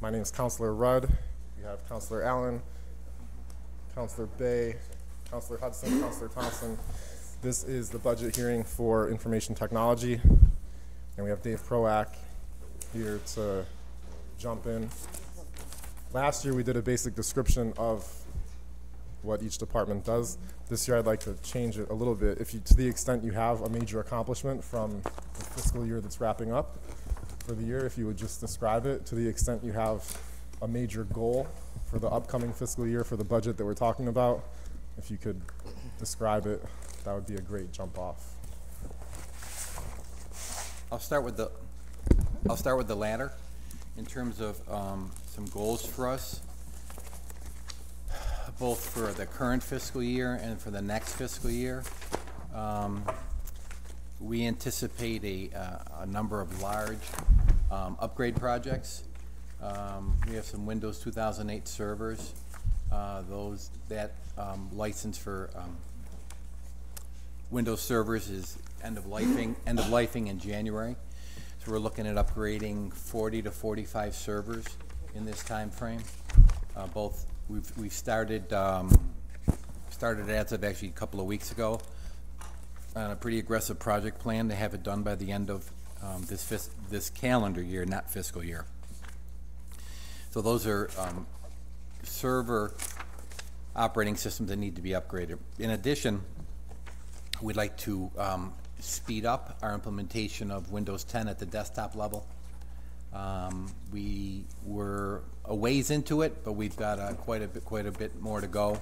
My name is Counselor Rudd. We have Counselor Allen, Counselor Bay, Counselor Hudson, Counselor Thompson. This is the budget hearing for information technology. And we have Dave Proack here to jump in. Last year we did a basic description of what each department does. This year I'd like to change it a little bit. If you, to the extent you have a major accomplishment from the fiscal year that's wrapping up for the year, if you would just describe it. To the extent you have a major goal for the upcoming fiscal year for the budget that we're talking about, if you could describe it, that would be a great jump off. I'll start with the latter in terms of some goals for us, both for the current fiscal year and for the next fiscal year. We anticipate a number of large upgrade projects. We have some Windows 2008 servers. License for Windows servers is end of lifing in January. So we're looking at upgrading 40 to 45 servers in this time frame. We've started as of actually a couple of weeks ago on a pretty aggressive project plan to have it done by the end of this calendar year, not fiscal year. So those are server operating systems that need to be upgraded. In addition, we'd like to speed up our implementation of Windows 10 at the desktop level. We were a ways into it, but we've got quite a bit more to go.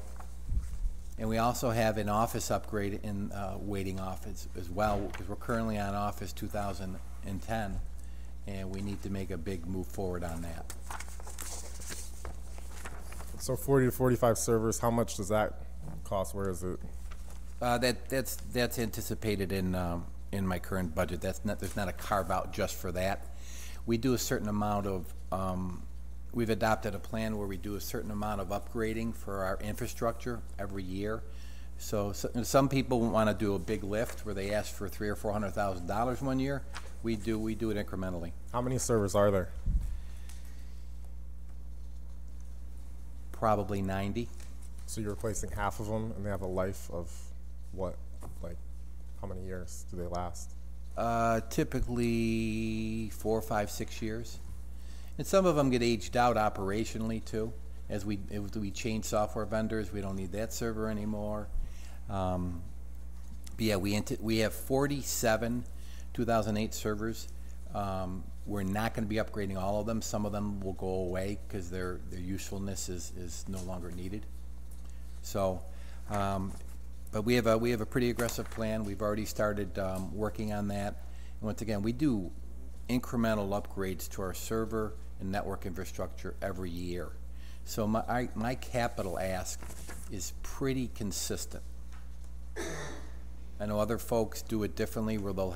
And we also have an Office upgrade in waiting office as well, because we're currently on Office 2010, and we need to make a big move forward on that. So 40 to 45 servers, how much does that cost? Where is it? That's anticipated in my current budget. There's not a carve out just for that. We do a certain amount of we've adopted a plan where we do a certain amount of upgrading for our infrastructure every year. So some people want to do a big lift where they ask for $300,000 or $400,000 one year. We do it incrementally. How many servers are there? Probably 90. So you're replacing half of them, and they have a life of what? Like, how many years do they last? Typically 4, 5, 6 years. And some of them get aged out operationally too. As we change software vendors, we don't need that server anymore. But yeah, we have 47 2008 servers. We're not going to be upgrading all of them. Some of them will go away because their usefulness is no longer needed. So, but we have a pretty aggressive plan. We've already started working on that. And once again, we do incremental upgrades to our server and network infrastructure every year. So my capital ask is pretty consistent. I know other folks do it differently, where they'll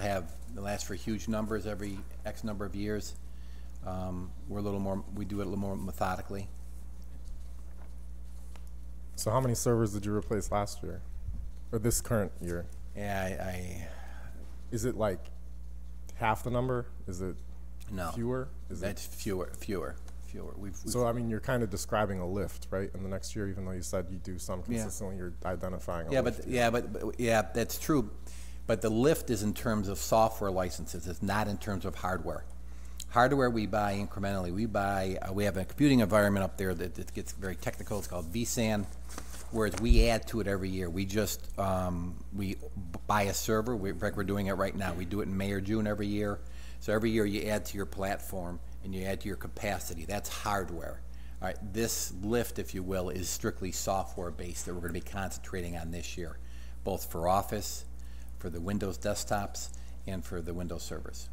ask for huge numbers every X number of years. We do it a little more methodically. So how many servers did you replace last year, or this current year? Yeah, Is it like half the number? Is it no fewer? That's fewer. So I mean, you're kind of describing a lift, right? In the next year, even though you said you do some consistently, you're identifying a lift. Yeah, that's true. But the lift is in terms of software licenses. It's not in terms of hardware. Hardware we buy incrementally. We have a computing environment up there that gets very technical. It's called vSAN, whereas we add to it every year. We just we buy a server. In fact, we're doing it right now. We do it in May or June every year. So every year you add to your platform and you add to your capacity. That's hardware. All right, this lift, if you will, is strictly software based that we're going to be concentrating on this year, both for Office, for the Windows desktops, and for the Windows servers.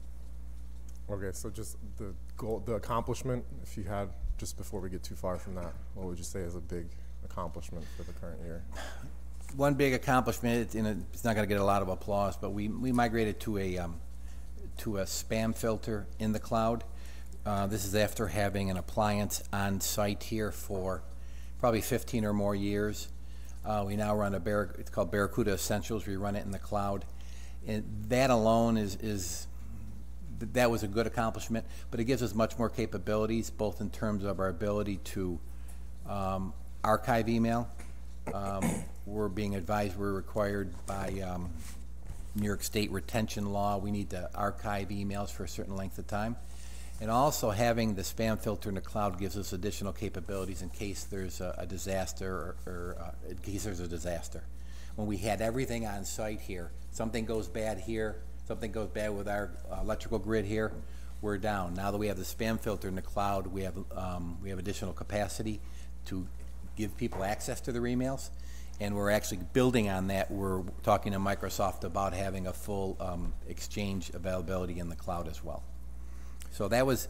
Okay, so just the goal, the accomplishment, if you had, just before we get too far from that, what would you say is a big accomplishment for the current year? One big accomplishment, it's not going to get a lot of applause, but we migrated to a spam filter in the cloud. This is after having an appliance on site here for probably 15 or more years. We now run it's called Barracuda Essentials. We run it in the cloud. And that alone is that was a good accomplishment, but it gives us much more capabilities, both in terms of our ability to archive email. We're being advised we're required by New York State retention law. We need to archive emails for a certain length of time. And also having the spam filter in the cloud gives us additional capabilities in case there's a disaster or in case there's a disaster. When we had everything on site here, something goes bad here, something goes bad with our electrical grid here, we're down. Now that we have the spam filter in the cloud, we have additional capacity to give people access to their emails, and we're actually building on that. We're talking to Microsoft about having a full Exchange availability in the cloud as well. So that was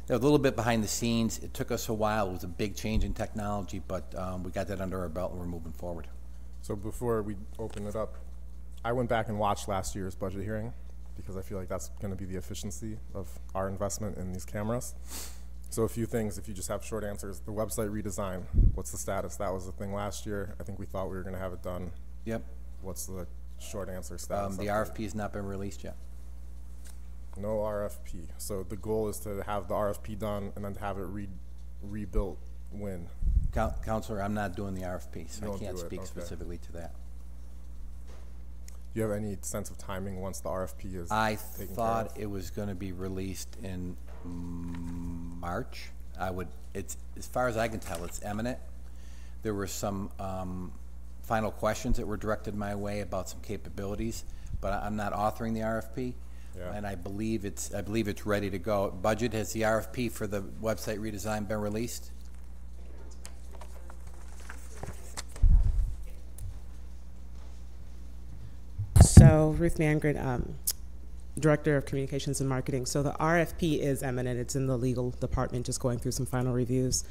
a little bit behind the scenes. It took us a while. It was a big change in technology, but we got that under our belt and we're moving forward. So before we open it up, I went back and watched last year's budget hearing because I feel like that's going to be the efficiency of our investment in these cameras. So a few things, if you just have short answers. The website redesign, what's the status? That was the thing last year. I think we thought we were going to have it done. Yep. What's the short answer status? The RFP has not been released yet. No RFP. So the goal is to have the RFP done and then to have it rebuilt when? Counselor, I'm not doing the RFP, so I can't speak okay. specifically to that. Do you have any sense of timing once the RFP is I taken thought care of? it was going to be released in March. It's, as far as I can tell, it's imminent. There were some final questions that were directed my way about some capabilities, but I'm not authoring the RFP. Yeah. And I believe it's ready to go. Budget, has the RFP for the website redesign been released? So Ruth Mangren, Director of Communications and Marketing. So the RFP is imminent. It's in the legal department, just going through some final reviews.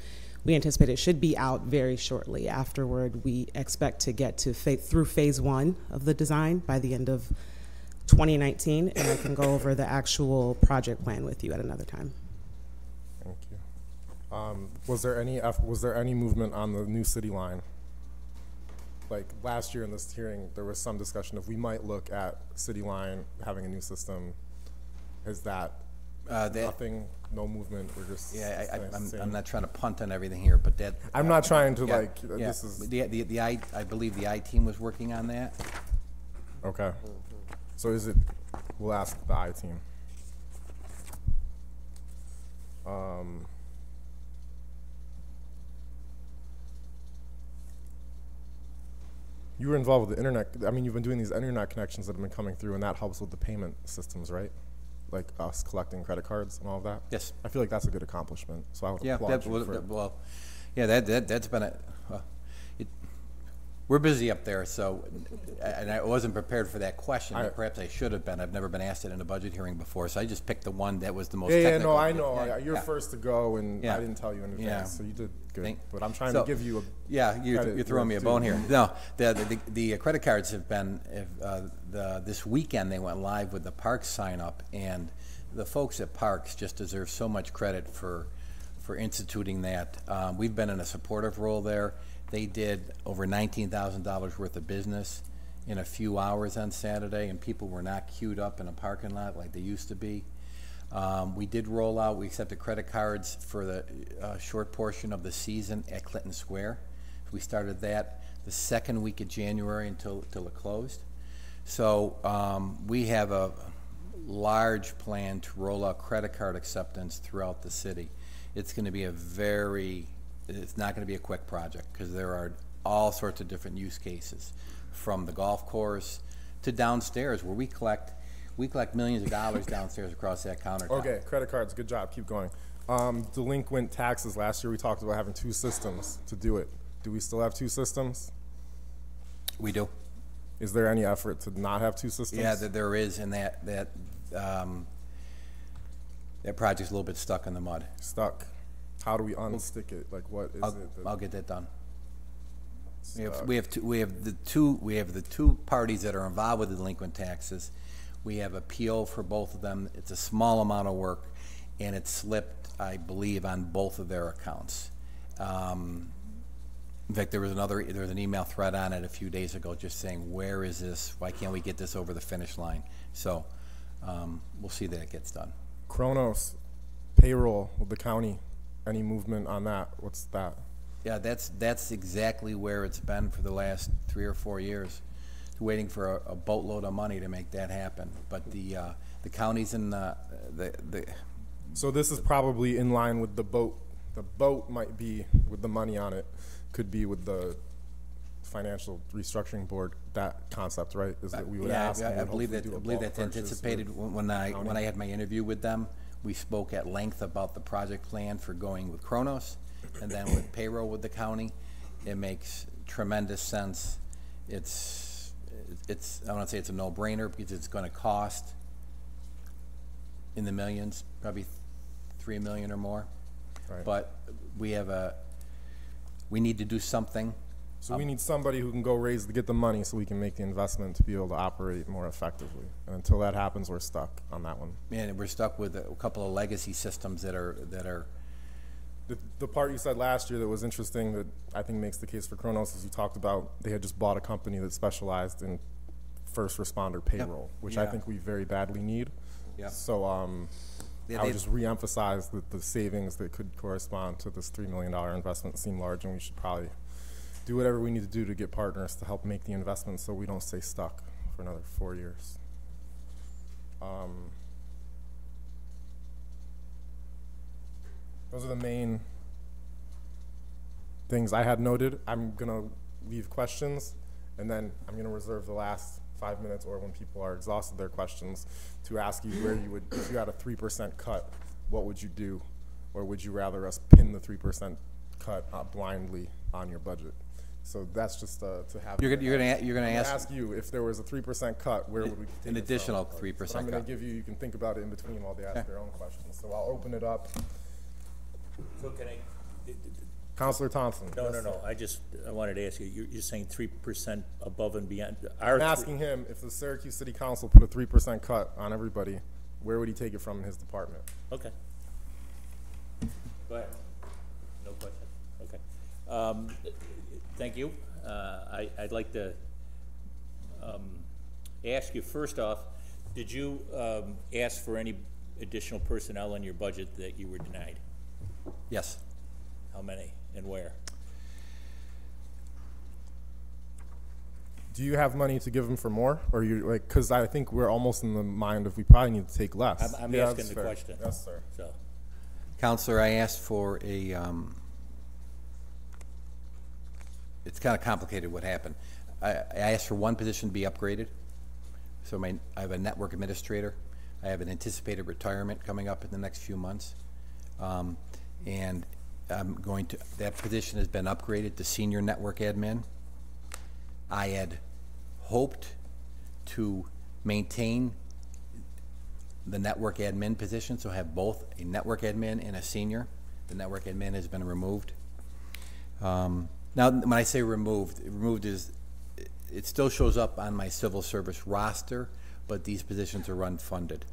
We anticipate it should be out very shortly. Afterward, we expect to get to through phase 1 of the design by the end of 2019, and I can go over the actual project plan with you at another time. Thank you. Was there any movement on the new city line? Like last year in this hearing, there was some discussion of we might look at city line having a new system. Is that nothing? No movement. We're just I'm not trying to punt on everything here, but that I'm not trying to yeah. This is I believe the I team was working on that. okay. So is it? We'll ask the I team. You were involved with the internet. I mean, you've been doing these internet connections that have been coming through, and that helps with the payment systems, right? Like us collecting credit cards and all of that. Yes. I feel like that's a good accomplishment. So I would applaud you for it. That's been we're busy up there, so, and I wasn't prepared for that question. Perhaps I should have been. I've never been asked it in a budget hearing before, so I just picked the one that was the most technical. No, I know. You're first to go, and Yeah. I didn't tell you in advance, Yeah. so you did good. Thank- But I'm trying so- to give you a You're throwing me a bone here. No, the credit cards have been, this weekend they went live with the Parks sign up, and the folks at Parks just deserve so much credit for instituting that. We've been in a supportive role there. They did over $19,000 worth of business in a few hours on Saturday, and people were not queued up in a parking lot like they used to be. We did roll out, we accepted credit cards for the short portion of the season at Clinton Square. We started that the second week of January until it closed. So we have a large plan to roll out credit card acceptance throughout the city. It's going to be it's not going to be a quick project because there are all sorts of different use cases, from the golf course to downstairs where we collect millions of dollars downstairs across that countertop. Okay, credit cards, good job, keep going. Delinquent taxes, last year we talked about having 2 systems to do it. Do we still have 2 systems? We do. Is there any effort to not have 2 systems? Yeah, there is, and that project's a little bit stuck in the mud. Stuck. How do we unstick it? Like, what is it? I'll get that done. Stuck. We have the two parties that are involved with the delinquent taxes. We have a PO for both of them. It's a small amount of work, and it slipped, I believe, on both of their accounts. In fact, there was an email thread on it a few days ago just saying, where is this? Why can't we get this over the finish line? So we'll see that it gets done. Kronos, payroll with the county, any movement on that? What's that? Yeah, that's exactly where it's been for the last 3 or 4 years, waiting for a boatload of money to make that happen. But the counties and the So this is probably in line with the boat. The boat might be with the money on it, could be with the financial restructuring board, that concept, right? Is that we would ask. I and we'd believe hopefully that do a I believe bulk that's purchase anticipated with when I county. had my interview with them. We spoke at length about the project plan for going with Kronos, and then with payroll with the county. It makes tremendous sense. It's I want to say it's a no-brainer because it's going to cost in the millions, probably $3 million or more. Right. But we need to do something. So we need somebody who can go get the money so we can make the investment to be able to operate more effectively. And until that happens, we're stuck on that one. And we're stuck with a couple of legacy systems that are. The part you said last year that was interesting that I think makes the case for Kronos is you talked about they had just bought a company that specialized in first responder payroll, which I Yeah. think we very badly need. Yeah. So Yeah, I would just reemphasize that the savings that could correspond to this $3 million investment seem large, and we should probably do whatever we need to do to get partners to help make the investment so we don't stay stuck for another 4 years. Those are the main things I had noted. I'm gonna leave questions, and then I'm gonna reserve the last 5 minutes, or when people are exhausted their questions, to ask you where you would, if you had a 3% cut, what would you do? Or would you rather us pin the 3% cut blindly on your budget? So that's just to have. You're gonna ask ask you if there was a 3% cut, where would we take an it additional from? 3% But I'm gonna cut. give you. You can think about it in between while they ask their own questions. So I'll open it up. So can I, Councilor Thompson. no, Yes, no, sir. I wanted to ask you, you're saying 3% above and beyond? I'm asking him if the Syracuse City Council put a 3% cut on everybody, where would he take it from in his department? Okay. Go ahead. No question. Okay. Thank you. I'd like to ask you, first off, did you ask for any additional personnel in your budget that you were denied? Yes. How many and where? Do you have money to give him for more, or you like? Because I think we're almost in the mind of we probably need to take less. I'm Yeah, asking that's the fair. question. Yes, sir. So, Counselor, I asked for a, it's kind of complicated what happened. I asked for one position to be upgraded. So I have a network administrator. I have an anticipated retirement coming up in the next few months. And that position has been upgraded to senior network admin. I had hoped to maintain the network admin position, so have both a network admin and a senior. The network admin has been removed. Now, when I say removed is, it still shows up on my civil service roster, but these positions are unfunded.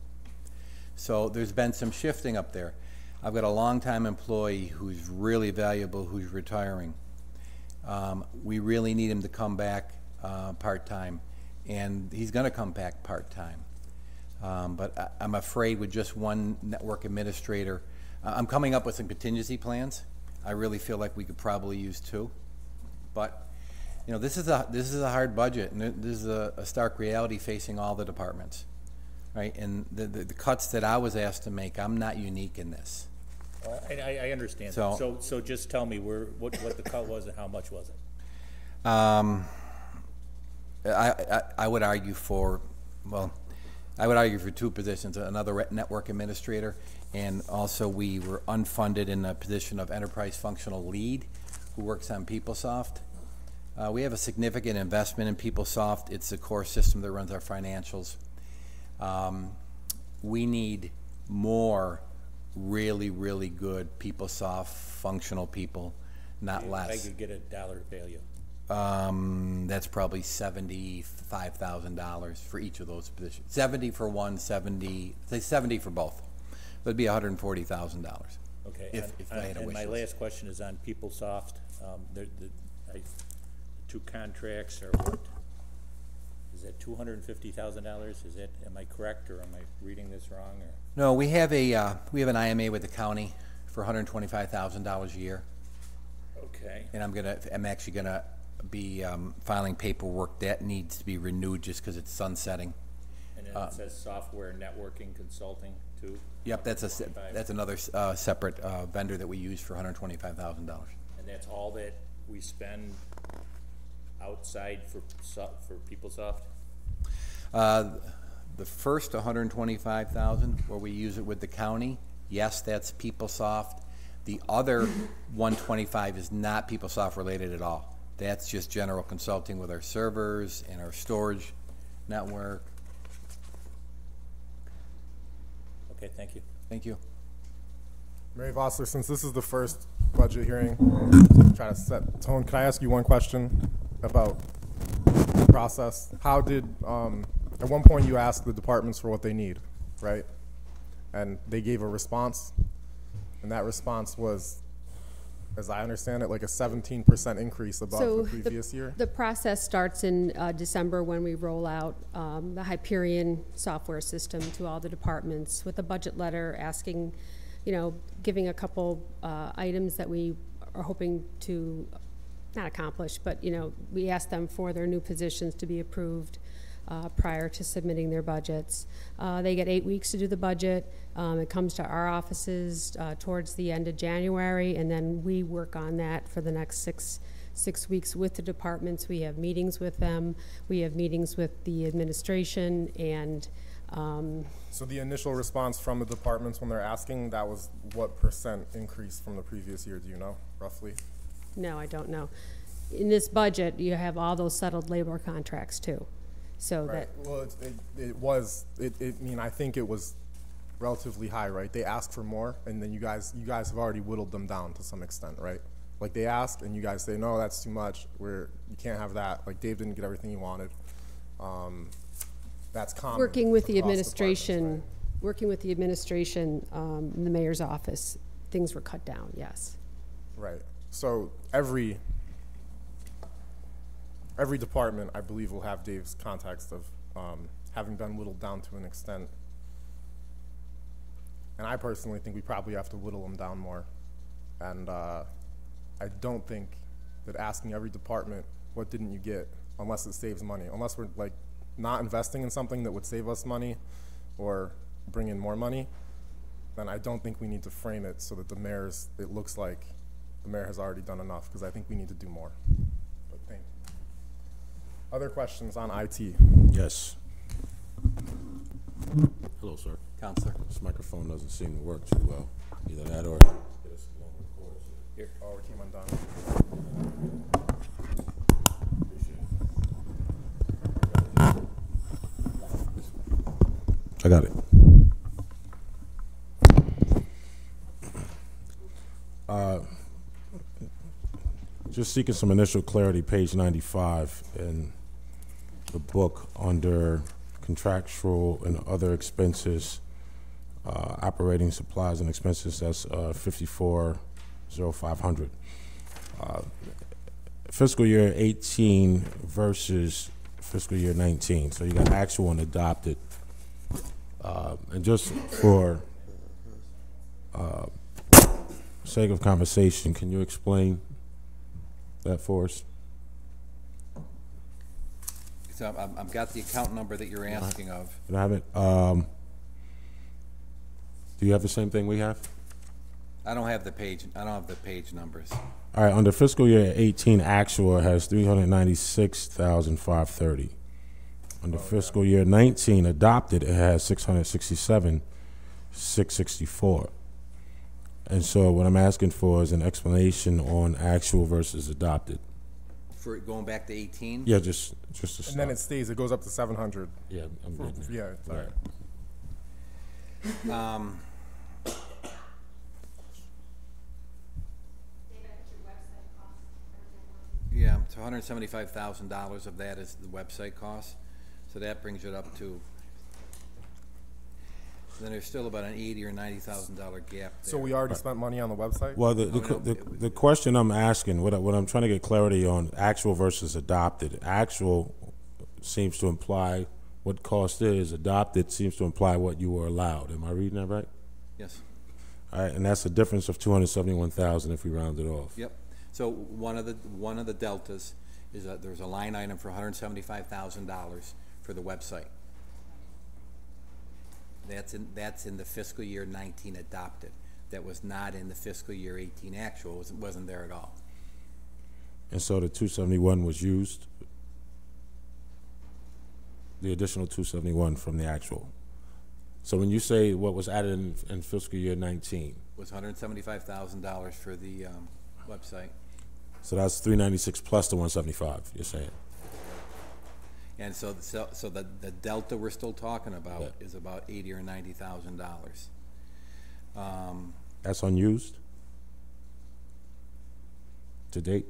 So there's been some shifting up there. I've got a longtime employee who's really valuable, who's retiring. We really need him to come back part-time, and he's gonna come back part-time. But I'm afraid with just one network administrator, I'm coming up with some contingency plans. I really feel like we could probably use 2. But, you know, this is a hard budget, and this is a stark reality facing all the departments, right? And the cuts that I was asked to make, I'm not unique in this. I understand. So- So just tell me what the cut was and how much was it? I would argue for, well, I would argue for 2 positions, another network administrator, and also we were unfunded in the position of enterprise functional lead who works on PeopleSoft. We have a significant investment in PeopleSoft. It's the core system that runs our financials. We need more really, really good PeopleSoft functional people, not less. I could get a dollar value. That's probably $75,000 for each of those positions. 70 for one, 70 for both. That'd be $140,000. Okay. If I had a And wish my list. last question is on PeopleSoft. The 2 contracts are what? Is that $250,000? Is that, am I correct, or am I reading this wrong, or? No, we have an IMA with the county for $125,000 a year, Okay, and I'm actually gonna be filing paperwork that needs to be renewed just because it's sunsetting. and then it says software networking consulting too? Yep, that's another separate vendor that we use for $125,000. And that's all that we spend outside for PeopleSoft? The first $125,000 where we use it with the county, yes, that's PeopleSoft. The other $125 is not PeopleSoft related at all. That's just general consulting with our servers and our storage network. Okay, thank you. Thank you. Mary Vossler, since this is the first budget hearing, try to set tone, can I ask you one question about the process? How did, at one point you asked the departments for what they need, right? And they gave a response, and that response was, as I understand it, like a 17% increase above the previous year? The process starts in December when we roll out the Hyperion software system to all the departments with a budget letter asking, giving a couple items that we are hoping to not accomplish, but we ask them for their new positions to be approved prior to submitting their budgets. They get 8 weeks to do the budget. It comes to our offices towards the end of January, and then we work on that for the next six weeks with the departments. We have meetings with them. We have meetings with the administration, and so the initial response from the departments when they're asking, that was what percent increase from the previous year? Do you know, roughly? no, I don't know. In this budget, you have all those settled labor contracts too. So Right. Well, I think it was relatively high, right? They asked for more, and then you guys have already whittled them down to some extent, right? Like they ask, and you guys say, no, that's too much. You can't have that. Like Dave didn't get everything he wanted. That's common. working with the across administration, departments, working with the administration in the mayor's office, things were cut down, yes. right? So every department, I believe, will have Dave's context of having been whittled down to an extent. And I personally think we probably have to whittle them down more. And I don't think that asking every department, what didn't you get, unless it saves money, unless we're like not investing in something that would save us money or bring in more money, then I don't think we need to frame it so that it looks like the mayor has already done enough, because I think we need to do more. But thank you. Other questions on IT? Yes. Hello, sir. Counselor. This microphone doesn't seem to work too well. Either that or Here. Oh, it came undone. I got it. Just seeking some initial clarity, page 95 in the book under contractual and other expenses, operating supplies and expenses, that's 54,0500. Fiscal year 18 versus fiscal year 19. So you got actual and adopted. And just for sake of conversation, can you explain that for us? So I've got the account number that you're asking of. Can I have it? Do you have the same thing we have? I don't have the page numbers. All right, under fiscal year 18, actual has 396,530. Under fiscal year 19, adopted, it has 667,664. And so what I'm asking for is an explanation on actual versus adopted. For going back to 18? Yeah, just to start. And then it stays, it goes up to 700. Yeah, I'm good. Yeah, it's all right. Yeah, so $175,000 of that is the website cost. So that brings it up to, then there's still about an $80,000 or $90,000 gap there. So we already spent money on the website? Well, the question I'm asking, what I'm trying to get clarity on, actual versus adopted. Actual seems to imply what cost is. Adopted seems to imply what you were allowed. Am I reading that right? Yes. All right, and that's a difference of 271,000 if we round it off. Yep. So one of the deltas is that there's a line item for $175,000 for the website. That's in the fiscal year 19 adopted. That was not in the fiscal year 18 actual. It wasn't there at all. And so the 271 was used, the additional 271 from the actual. So when you say what was added in fiscal year 19, Was $175,000 for the website. so that's 396 plus the 175. You're saying? And so the delta we're still talking about is about $80,000 or $90,000. That's unused to date?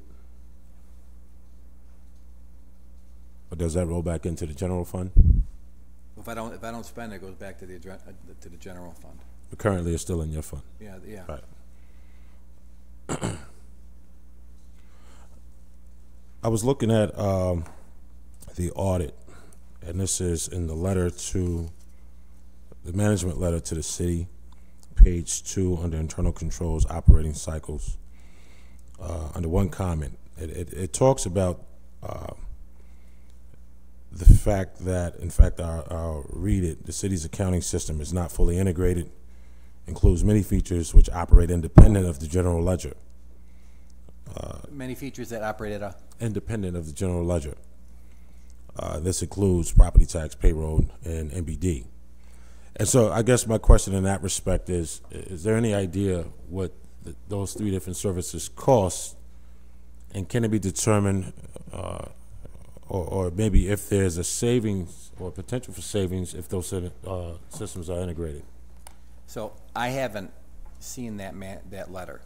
Or does that roll back into the general fund? If I don't spend it, it goes back to the general fund. But currently it's still in your fund. Yeah. Right. I was looking at the audit, and this is in the letter to the management letter to the city, page 2 under internal controls, operating cycles. Under one comment, it talks about the fact that, in fact, I'll read it, the city's accounting system is not fully integrated, includes many features which operate independent of the general ledger. Many features that operate at a... Independent of the general ledger. This includes property tax, payroll, and MBD. And so I guess my question in that respect is there any idea what those three different services cost, and can it be determined, or maybe if there's a savings or potential for savings if those systems are integrated? So I haven't seen that letter.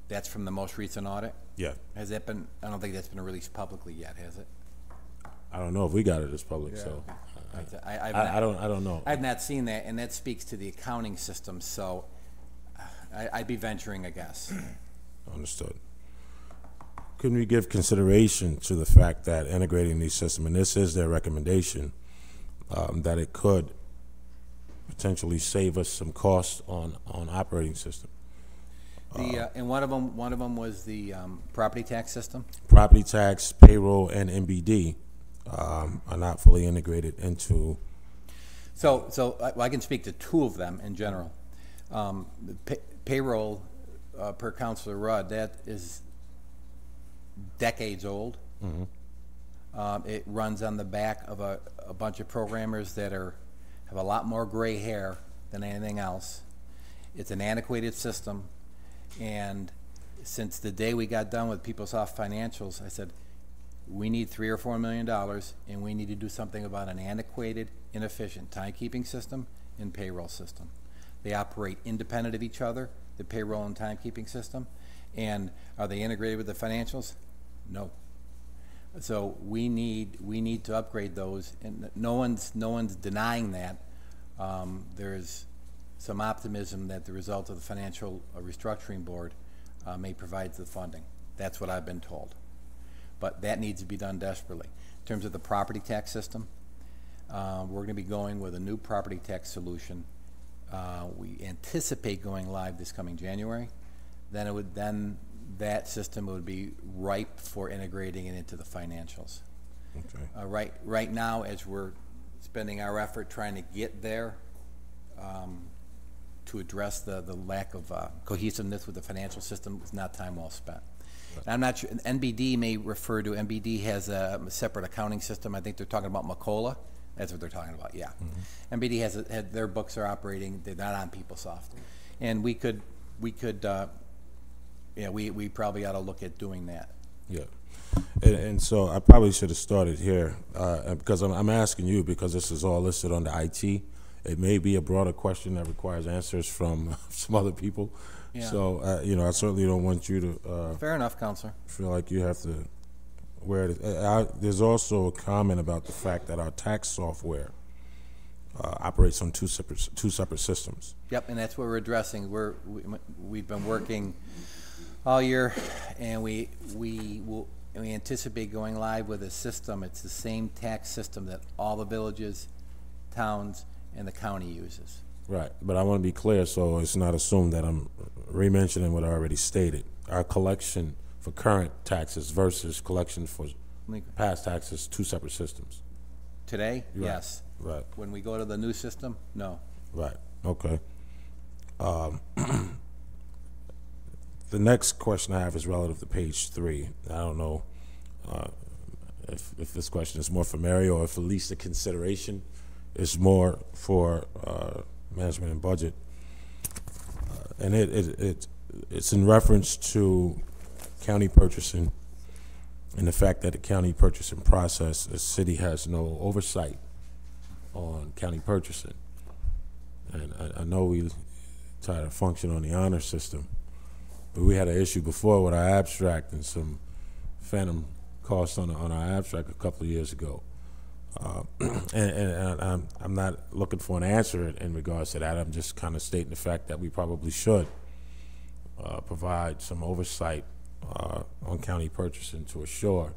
That's from the most recent audit? Yeah. Has that been, I don't think that's been released publicly yet, has it? I don't know if we got it as public, so I don't know. I've not seen that, and that speaks to the accounting system, so I'd be venturing a guess. Understood. Couldn't we give consideration to the fact that integrating these systems, and this is their recommendation, that it could potentially save us some costs on operating system? And one of them was the property tax system. Property tax, payroll, and MBD are not fully integrated into. So I can speak to two of them in general. Payroll, per Councilor Rudd, that is decades old. Mm-hmm. It runs on the back of a bunch of programmers that have a lot more gray hair than anything else. It's an antiquated system, and since the day we got done with PeopleSoft Financials, I said, we need $3 or $4 million, and we need to do something about an antiquated, inefficient timekeeping system and payroll system. They operate independent of each other, the payroll and timekeeping system, and are they integrated with the financials? No. So we need to upgrade those, and no one's denying that. There's some optimism that the result of the financial restructuring board may provide the funding. That's what I've been told. But that needs to be done desperately. In terms of the property tax system, we're going to be going with a new property tax solution. We anticipate going live this coming January. Then that system would be ripe for integrating it into the financials. Okay. Right now, as we're spending our effort trying to get there, to address the lack of cohesiveness with the financial system, is not time well spent. And I'm not sure, NBD may refer to, NBD has a separate accounting system. I think they're talking about Macola. That's what they're talking about, yeah. Mm-hmm. NBD has their books are operating, they're not on PeopleSoft. And we probably ought to look at doing that. Yeah. And so I probably should have started here, because I'm asking you because this is all listed on the IT. It may be a broader question that requires answers from some other people. Yeah. So, I certainly don't want you to... Fair enough, Counselor. Feel like you have to wear it. There's also a comment about the fact that our tax software operates on two separate systems. Yep, and that's what we're addressing. We've been working all year, and we will and we anticipate going live with a system. It's the same tax system that all the villages, towns, and the county uses. Right, but I want to be clear so it's not assumed that I'm re-mentioning what I already stated. Our collection for current taxes versus collection for past taxes, two separate systems. Today, Right. yes. Right, When we go to the new system, no. right, okay. The next question I have is relative to page 3. I don't know if this question is more for Mary or if at least the consideration is more for management and budget. And it's in reference to county purchasing and the fact that the county purchasing process, the city has no oversight on county purchasing. And I know we try to function on the honor system, but we had an issue before with our abstract and some phantom costs on our abstract a couple of years ago. And I'm not looking for an answer in regards to that. I'm just kind of stating the fact that we probably should provide some oversight on county purchasing to assure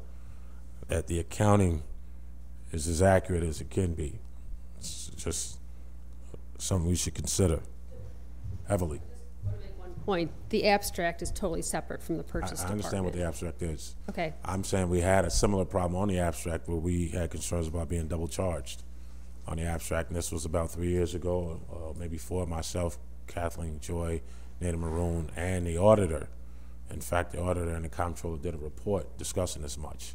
that the accounting is as accurate as it can be. It's just something we should consider heavily. Point, the abstract is totally separate from the purchase I department. understand what the abstract is. Okay, I'm saying we had a similar problem on the abstract where we had concerns about being double charged on the abstract, and this was about 3 years ago, maybe 4, myself, Kathleen Joy, Nada Maroon, and the auditor. In fact, the auditor and the comptroller did a report discussing this much.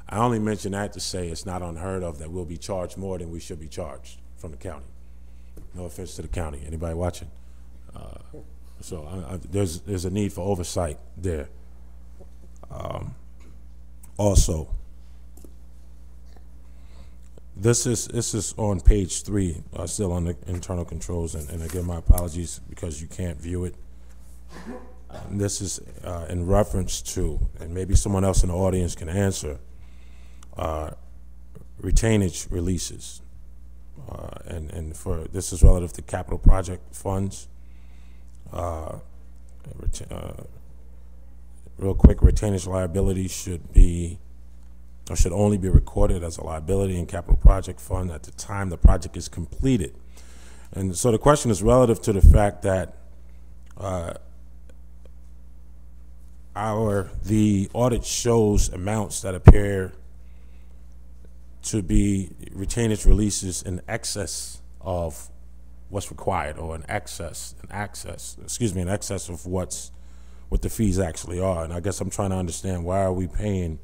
I only mention that to say it's not unheard of that we'll be charged more than we should be charged from the county. No offense to the county. Anybody watching? So there's a need for oversight there. Also, this is on page 3, still on the internal controls, and again, my apologies because you can't view it. This is in reference to, and maybe someone else in the audience can answer, retainage releases. And for this is relative to capital project funds. Real quick, retainage liability should only be recorded as a liability in capital project fund at the time the project is completed. And so the question is relative to the fact that the audit shows amounts that appear to be retainage releases in excess of what's required, or in excess of what the fees actually are. And I guess I'm trying to understand, why are we paying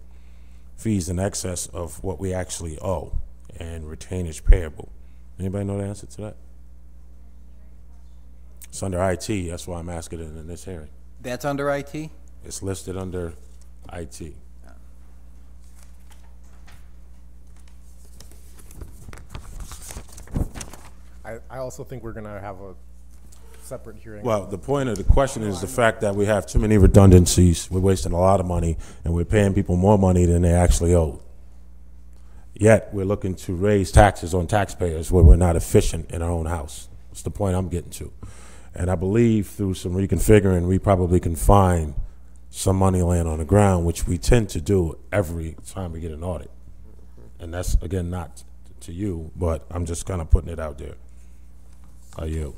fees in excess of what we actually owe and retainage payable? Anybody know the answer to that? It's under IT, that's why I'm asking it in this hearing. That's under IT? It's listed under IT. I also think we're gonna have a separate hearing. Well, the point of the question is the fact that we have too many redundancies. We're wasting a lot of money, and we're paying people more money than they actually owe. Yet, we're looking to raise taxes on taxpayers where we're not efficient in our own house. That's the point I'm getting to. And I believe through some reconfiguring, we probably can find some money laying on the ground, which we tend to do every time we get an audit. And that's, again, not to you, but I'm just kind of putting it out there. Are you?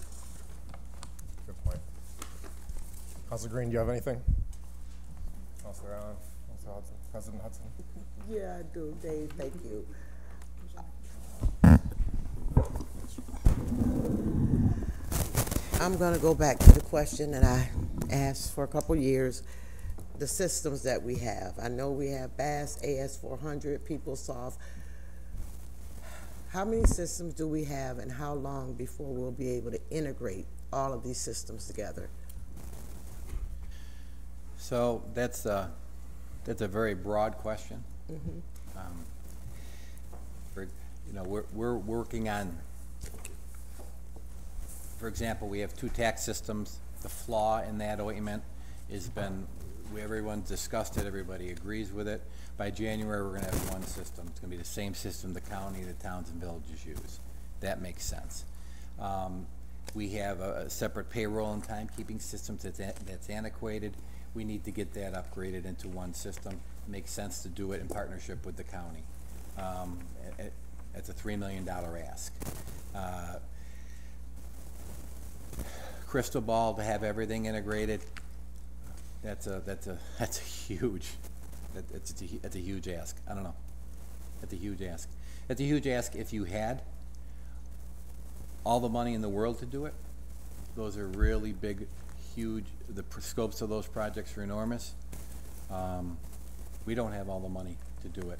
Good point. Councilor Green, do you have anything? Councilor Allen, Councilor Hudson, President Hudson. Yeah, I do, Dave, thank you. I'm gonna go back to the question that I asked for a couple years, the systems that we have. I know we have BAS, AS400, PeopleSoft. How many systems do we have, and how long before we'll be able to integrate all of these systems together? So that's a very broad question. We're working on, for example, we have 2 tax systems. The flaw in that ointment has been, everyone's discussed it, everybody agrees with it. By January, we're gonna have 1 system. It's gonna be the same system the county, the towns and villages use. That makes sense. We have a separate payroll and timekeeping system that's antiquated. we need to get that upgraded into one system. It makes sense to do it in partnership with the county. It's a $3 million ask. Crystal ball to have everything integrated, that's a huge ask. I don't know. That's a huge ask. It's a huge ask if you had all the money in the world to do it. Those are really big, huge. The scopes of those projects are enormous. We don't have all the money to do it.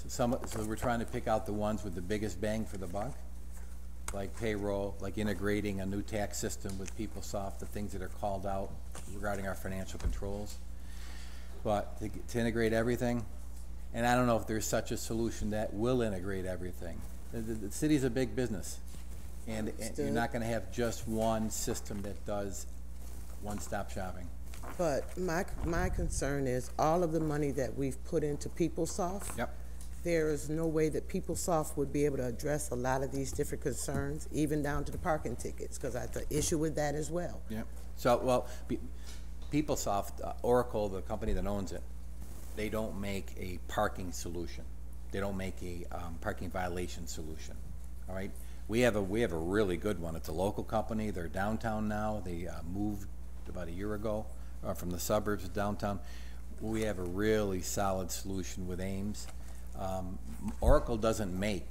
So we're trying to pick out the ones with the biggest bang for the buck, like payroll, like integrating a new tax system with PeopleSoft, the things that are called out regarding our financial controls. But to integrate everything, and I don't know if there's such a solution that will integrate everything. The city's a big business, and you're not going to have just one system that does one-stop shopping. But my concern is all of the money that we've put into PeopleSoft. Yep. There is no way that PeopleSoft would be able to address a lot of these different concerns, even down to the parking tickets, because I have an issue with that as well. Yep. So, well, PeopleSoft, Oracle, the company that owns it, they don't make a parking solution. They don't make a parking violation solution. All right. We have a really good one. It's a local company. They're downtown now. They moved about a year ago from the suburbs to downtown. We have a really solid solution with Ames. Oracle doesn't make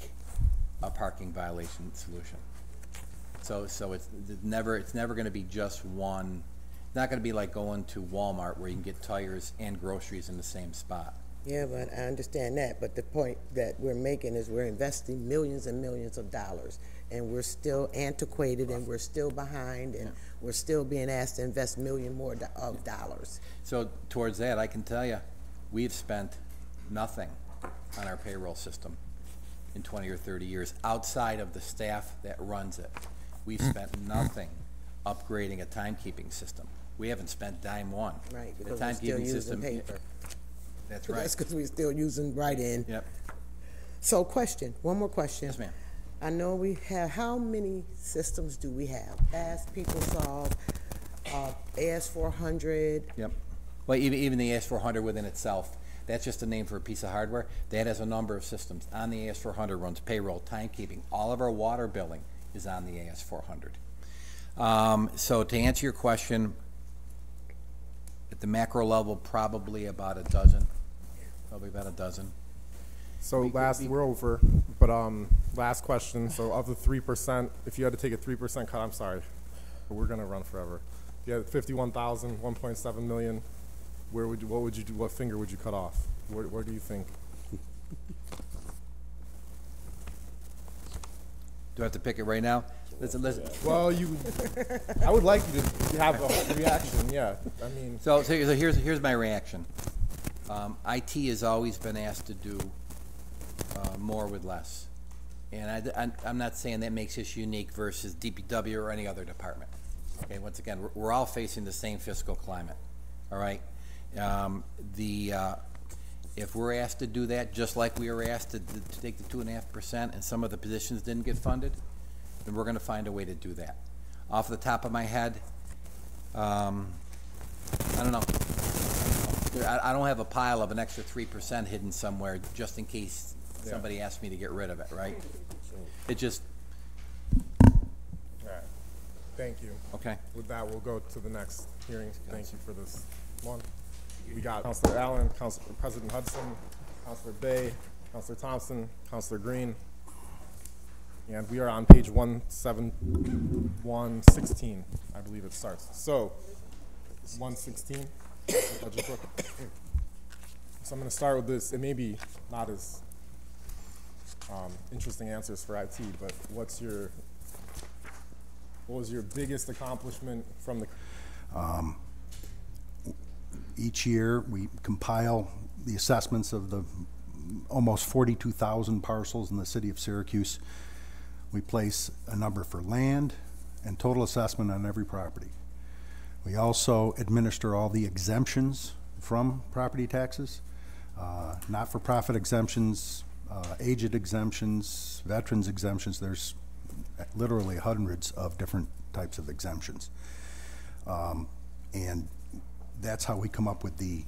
a parking violation solution. So it's never going to be just one. It's not going to be like going to Walmart where you can get tires and groceries in the same spot. Yeah, but I understand that. But the point that we're making is we're investing millions and millions of dollars, and we're still antiquated, and we're still behind, and we're still being asked to invest million more of dollars. So towards that, I can tell you, we've spent nothing on our payroll system in 20 or 30 years outside of the staff that runs it. We've spent nothing upgrading a timekeeping system. We haven't spent dime one. Right, because we're still using paper. That's right. That's because we're still using write-in. Yep. So one more question. Yes, ma'am. I know we have, how many systems do we have? BAS, PeopleSoft, AS400. Yep. Well, even the AS400 within itself, that's just a name for a piece of hardware. That has a number of systems. On the AS400 runs payroll, timekeeping. All of our water billing is on the AS400. So to answer your question, at the macro level, probably about a dozen. So we're over, but last question. So of the 3%, if you had to take a 3% cut, I'm sorry, but we're gonna run forever. If you had 51,000, 1.7 million, what finger would you cut off? Where do you think? Do I have to pick it right now? Listen. Well, I would like you to have a reaction. Yeah, I mean. So here's my reaction. IT has always been asked to do more with less, and I'm not saying that makes us unique versus DPW or any other department. Okay, once again, we're all facing the same fiscal climate. All right, if we're asked to do that, just like we were asked to take the 2.5%, and some of the positions didn't get funded, then we're going to find a way to do that. Off the top of my head, I don't know. I don't have a pile of an extra 3% hidden somewhere just in case somebody asks me to get rid of it, right? It just. All right. Thank you. Okay. With that, we'll go to the next hearing. Thank you for this one. We got Councilor Allen, President Hudson, Councilor Bay, Councilor Thompson, Councilor Green, and we are on page 116, I believe it starts. So, 116, the budget book. So I'm going to start with this. It may be not as interesting answers for IT, but what was your biggest accomplishment from the? Each year, we compile the assessments of the almost 42,000 parcels in the city of Syracuse. We place a number for land and total assessment on every property. We also administer all the exemptions from property taxes, not-for-profit exemptions, aged exemptions, veterans exemptions. There's literally hundreds of different types of exemptions. And that's how we come up with the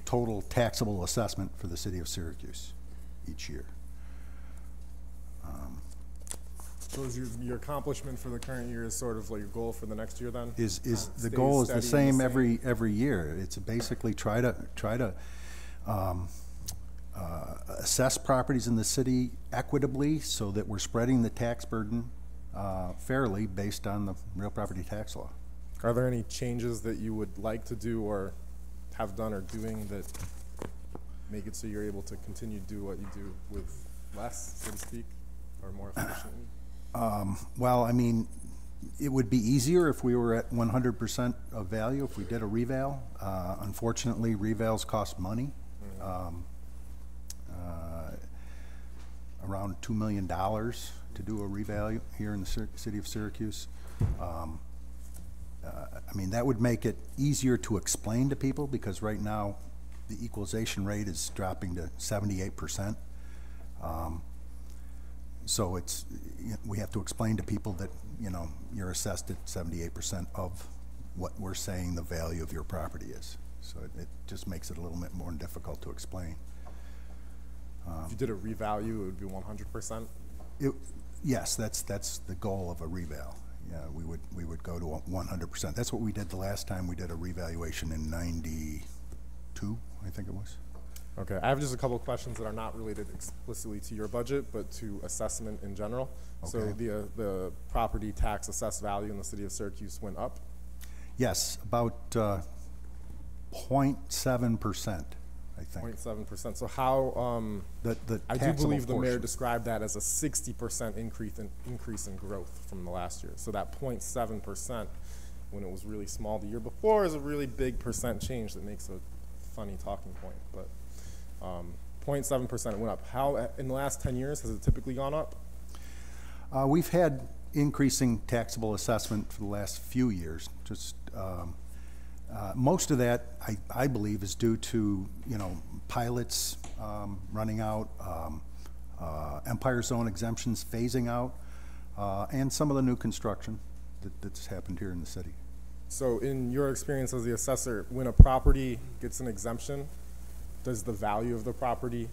total taxable assessment for the city of Syracuse each year. So is your accomplishment for the current year is sort of like your goal for the next year then? Is the Stay goal is the steady and same every year. It's basically try to assess properties in the city equitably so that we're spreading the tax burden fairly based on the real property tax law. Are there any changes that you would like to do or have done or doing that make it so you're able to continue to do what you do with less, so to speak, or more efficiently? Well, I mean, it would be easier if we were at 100% of value, if we did a reval. Unfortunately, revals cost money. Around $2 million to do a reval here in the city of Syracuse. I mean, that would make it easier to explain to people because right now the equalization rate is dropping to 78%. So it's, we have to explain to people that, you know, you're assessed at 78% of what we're saying the value of your property is. So it just makes it a little bit more difficult to explain. If you did a revalue, it would be 100%? Yes, that's the goal of a reval. Yeah, we would go to 100%. That's what we did the last time we did a revaluation in '92, I think it was. Okay, I have just a couple of questions that are not related explicitly to your budget, but to assessment in general. So Okay. the property tax assessed value in the city of Syracuse went up? Yes, about 0.7%, I think. 0.7%. So how, The I do taxable believe the mayor portion. described that as a 60% increase in growth from the last year. So that 0.7%, when it was really small the year before, is a really big percent change that makes a funny talking point. But 0.7% went up. How, in the last 10 years, has it typically gone up? We've had increasing taxable assessment for the last few years. Just most of that, I believe, is due to, you know, pilots running out, Empire Zone exemptions phasing out, and some of the new construction that's happened here in the city. So in your experience as the assessor, when a property gets an exemption, does the value of the property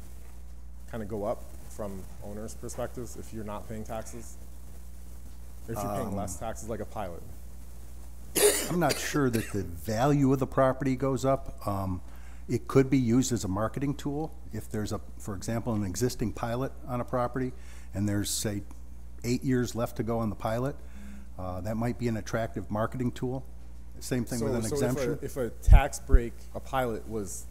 kind of go up from owners' perspectives if you're not paying taxes? If you're paying less taxes, like a pilot? I'm not sure that the value of the property goes up. It could be used as a marketing tool. If there's for example, an existing pilot on a property and there's, say, 8 years left to go on the pilot, that might be an attractive marketing tool. Same thing with an exemption. If a tax break, a pilot was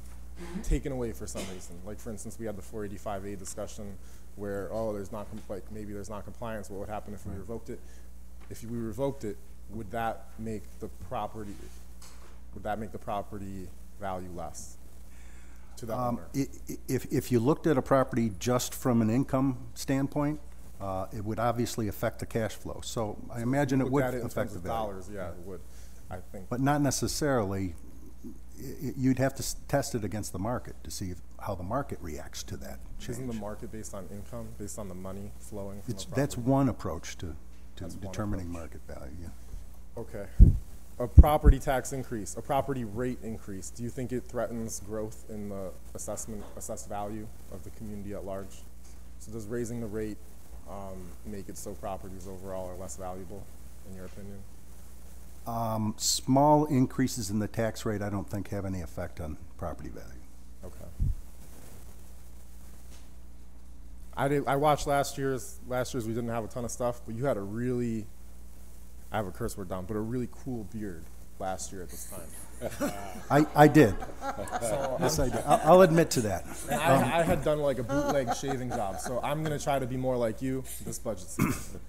taken away for some reason, like for instance, we had the 485A discussion where, oh, there's not, maybe there's not compliance, what would happen if we revoked it? If we revoked it, would that make the property value less to the owner? If you looked at a property just from an income standpoint, it would obviously affect the cash flow. So I imagine it would affect the value. Dollars, yeah, it would, I think. But not necessarily. You'd have to test it against the market to see how the market reacts to that change. Isn't the market based on income, based on the money flowing from the property? That's one approach to determining market value, yeah. Okay. A property tax increase, a property rate increase, do you think it threatens growth in the assessed value of the community at large? So does raising the rate make it so properties overall are less valuable, in your opinion? Small increases in the tax rate I don't think have any effect on property value. Okay. I watched last year's we didn't have a ton of stuff, but you had a really, I have a curse word down, but a really cool beard last year at this time. I did. So Yes, I did. I'll admit to that. and I had done like a bootleg shaving job, so I'm gonna try to be more like you this budget season.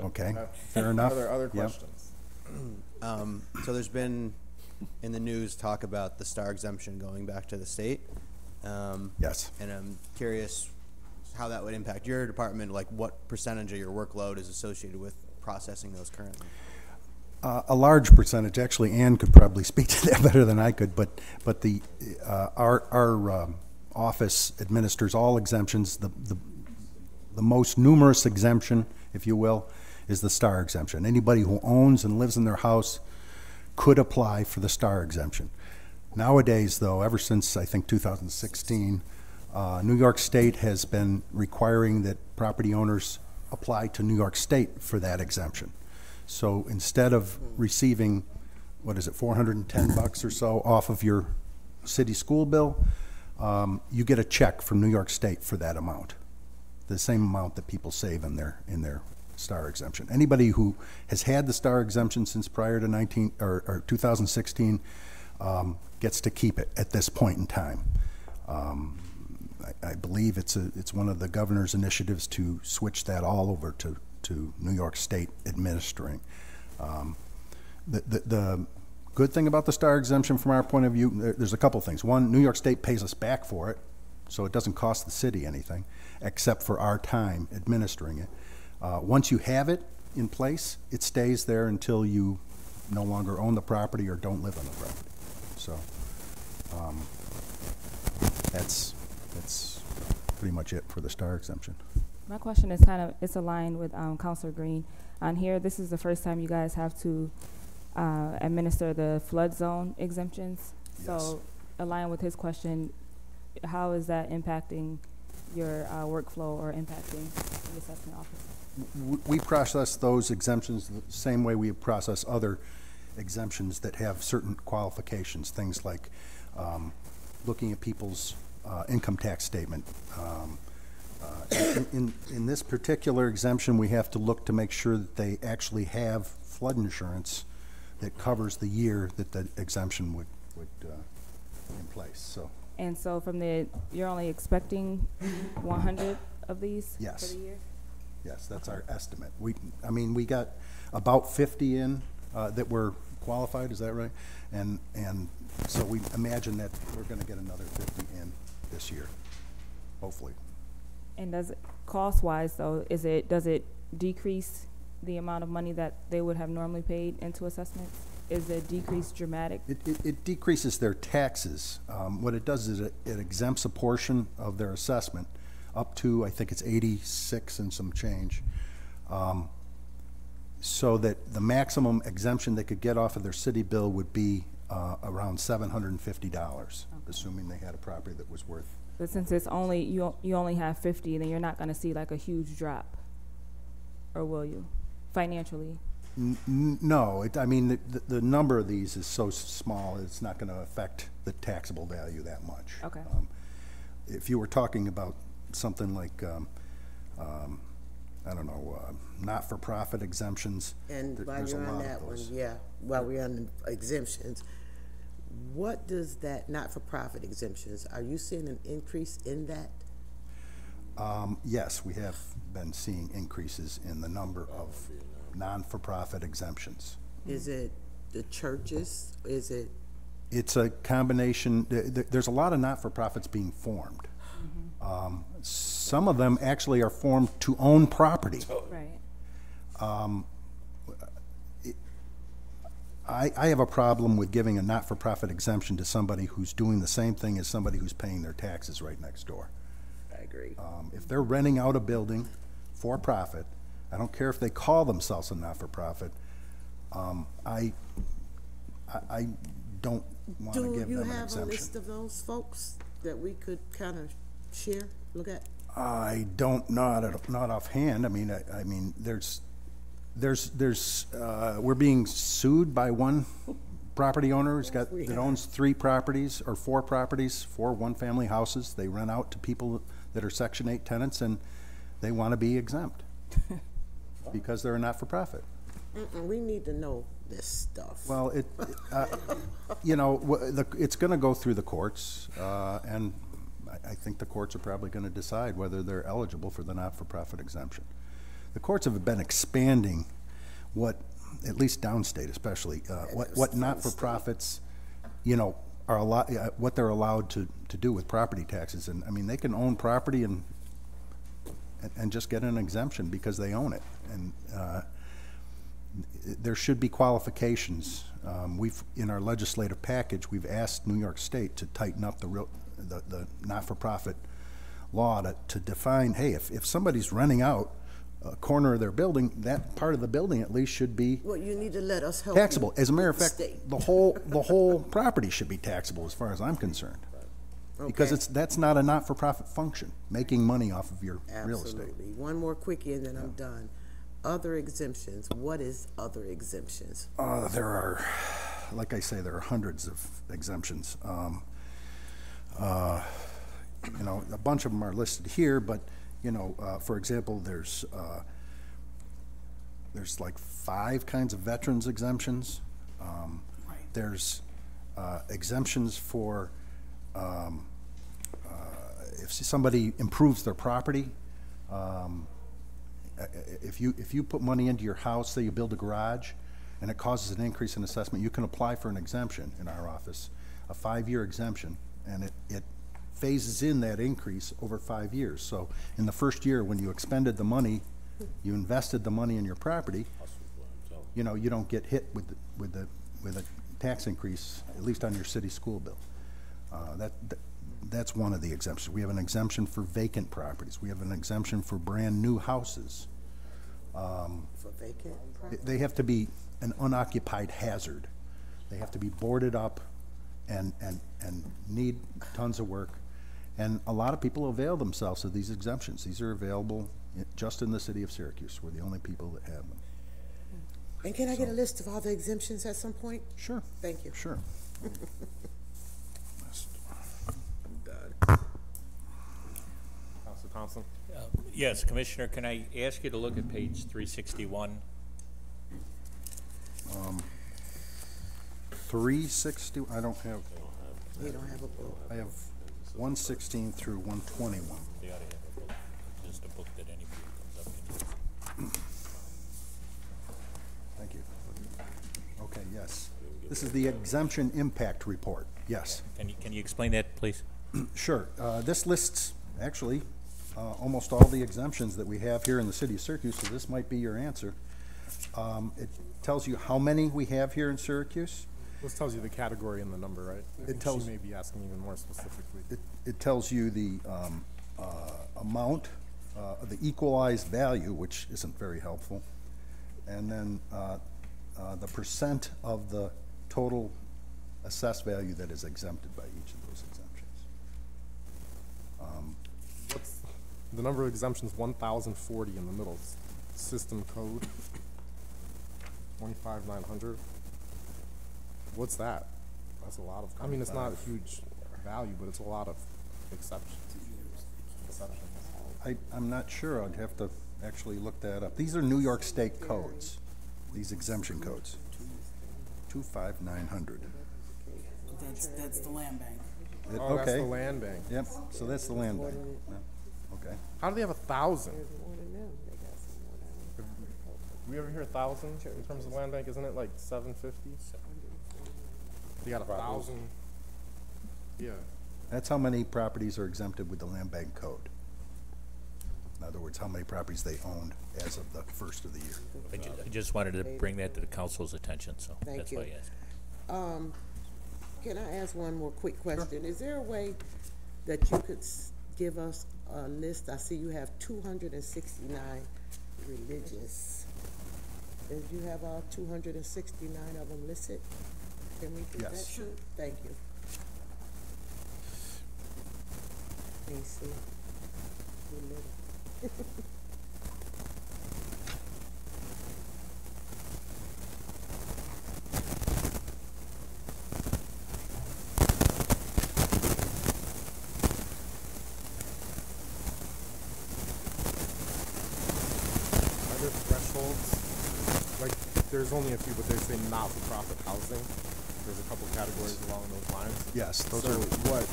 Okay, fair enough. Are there other Yep. questions? So there's been in the news talk about the star exemption going back to the state. Yes. And I'm curious how that would impact your department, like what percentage of your workload is associated with processing those currently? A large percentage, actually. Ann could probably speak to that better than I could, but our office administers all exemptions. The most numerous exemption, if you will, is the star exemption. Anybody who owns and lives in their house could apply for the star exemption. Nowadays, though, ever since I think 2016, New York State has been requiring that property owners apply to New York State for that exemption. So instead of receiving, what is it, $410 or so off of your city school bill, you get a check from New York State for that amount, the same amount that people save in their STAR exemption. Anybody who has had the STAR exemption since prior to 2016 gets to keep it at this point in time. I believe it's one of the governor's initiatives to switch that all over to New York State administering. The good thing about the STAR exemption from our point of view, there's a couple things. One, New York State pays us back for it, so it doesn't cost the city anything, except for our time administering it. Once you have it in place, it stays there until you no longer own the property or don't live on the property. So that's pretty much it for the STAR exemption. My question is it's aligned with Councilor Green. On here, this is the first time you guys have to administer the flood zone exemptions. Yes. So, aligned with his question, how is that impacting your workflow or impacting the assessment office? We process those exemptions the same way we process other exemptions that have certain qualifications, things like looking at people's income tax statement. In this particular exemption, we have to look to make sure that they actually have flood insurance that covers the year that the exemption would in place. So. And so you're only expecting 100 of these Yes. for the year? Yes, that's our estimate. We got about 50 in that were qualified, is that right? And so we imagine that we're going to get another 50 in this year, hopefully. And cost-wise though, does it decrease the amount of money that they would have normally paid into assessments? Is the decrease dramatic? It decreases their taxes. What it does is it exempts a portion of their assessment up to, I think it's 86 and some change, so that the maximum exemption they could get off of their city bill would be around $750, assuming they had a property that was worth. But since it's only you only have 50, then you're not going to see like a huge drop, or will you, financially? No, I mean the number of these is so small it's not going to affect the taxable value that much. Okay. If you were talking about something like I don't know, not-for-profit exemptions. And while there's a you're on lot that of one, those. yeah, while we're on the exemptions, what does that not-for-profit exemptions, are you seeing an increase in that? Yes, we have been seeing increases in the number of non-for-profit exemptions. Is it the churches? Is it? It's a combination. There's a lot of not-for-profits being formed. Some of them actually are formed to own property. Right. I have a problem with giving a not-for-profit exemption to somebody who's doing the same thing as somebody who's paying their taxes right next door. I agree. If they're renting out a building for profit, I don't care if they call themselves a not-for-profit, I don't want to give them an exemption. Do you have a list of those folks that we could kind of share, look at? I don't, not offhand. I mean, there's we're being sued by one property owner that owns 3 properties or 4 properties, 4 one-family houses. They rent out to people that are Section 8 tenants, and they want to be exempt because they're a not-for-profit. We need to know this stuff. Well, you know, it's going to go through the courts, and I think the courts are probably going to decide whether they're eligible for the not-for-profit exemption. The courts have been expanding what, at least downstate especially, what not-for-profits, you know, are what they're allowed to do with property taxes. And I mean, they can own property and just get an exemption because they own it. And there should be qualifications. In our legislative package, we've asked New York State to tighten up the not-for-profit law to define, hey, if somebody's renting out corner of their building, that part of the building at least should be Well, you need to let us help. taxable. you As a matter of with the fact, state. the whole property should be taxable as far as I'm concerned. Because Okay. that's not a not-for-profit function, making money off of your real estate. Absolutely. One more quickie and then I'm done. Other exemptions, what is other exemptions? There are, like I say, there are hundreds of exemptions. You know, a bunch of them are listed here, but, you know, for example, there's like 5 kinds of veterans exemptions. There's exemptions for if somebody improves their property. If you put money into your house, say you build a garage, and it causes an increase in assessment, you can apply for an exemption in our office, a 5-year exemption, and it phases in that increase over 5 years. So in the first year, when you expended the money, you invested the money in your property, you know, you don't get hit with a tax increase, at least on your city school bill. That's one of the exemptions. We have an exemption for vacant properties. We have an exemption for brand new houses. For vacant property? They have to be an unoccupied hazard. They have to be boarded up and need tons of work. And a lot of people avail themselves of these exemptions. These are available just in the city of Syracuse. We're the only people that have them. And can I get a list of all the exemptions at some point? Sure. Thank you. Sure. Counselor Thompson? Yes, Commissioner, can I ask you to look at page 361? 360, I don't have, We don't have a book. I have 116 through 121. They ought to have a book, just a book that anybody comes up and Thank you. Okay, yes. This is the exemption impact report, yes. Can you explain that, please? Sure. This lists, actually, almost all the exemptions that we have here in the city of Syracuse, so this might be your answer. It tells you how many we have here in Syracuse. This tells you the category and the number, right? I think tells- she may be asking even more specifically. It tells you the amount, the equalized value, which isn't very helpful, and then the percent of the total assessed value that is exempted by each of those exemptions. What's the number of exemptions? 1,040 in the middle. System code 25,900. What's that? That's a lot of. I mean, it's not a huge value, but it's a lot of exceptions. I'm not sure. I'd have to actually look that up. These are New York State codes, these exemption codes. 25,900. That's the land bank. Oh, that's Okay. the land bank. Yep, so that's the land bank. Yeah, okay. How do they have 1,000? We ever hear 1,000 in terms of land bank? Isn't it like 750? They got 1,000. Yeah. That's how many properties are exempted with the land bank code. In other words, how many properties they owned as of the first of the year. I just wanted to bring that to the council's attention, so Thank that's why you. I asked. Can I ask one more quick question? Is there a way that you could give us a list? I see you have 269 religious. Do you have all 269 of them listed? Can we do that? Yes. too? Thank you. Let me see. Too little. Are there thresholds? Like, there's only a few, but they say not-for-profit housing. There's a couple categories along those lines. Yes, those So are what?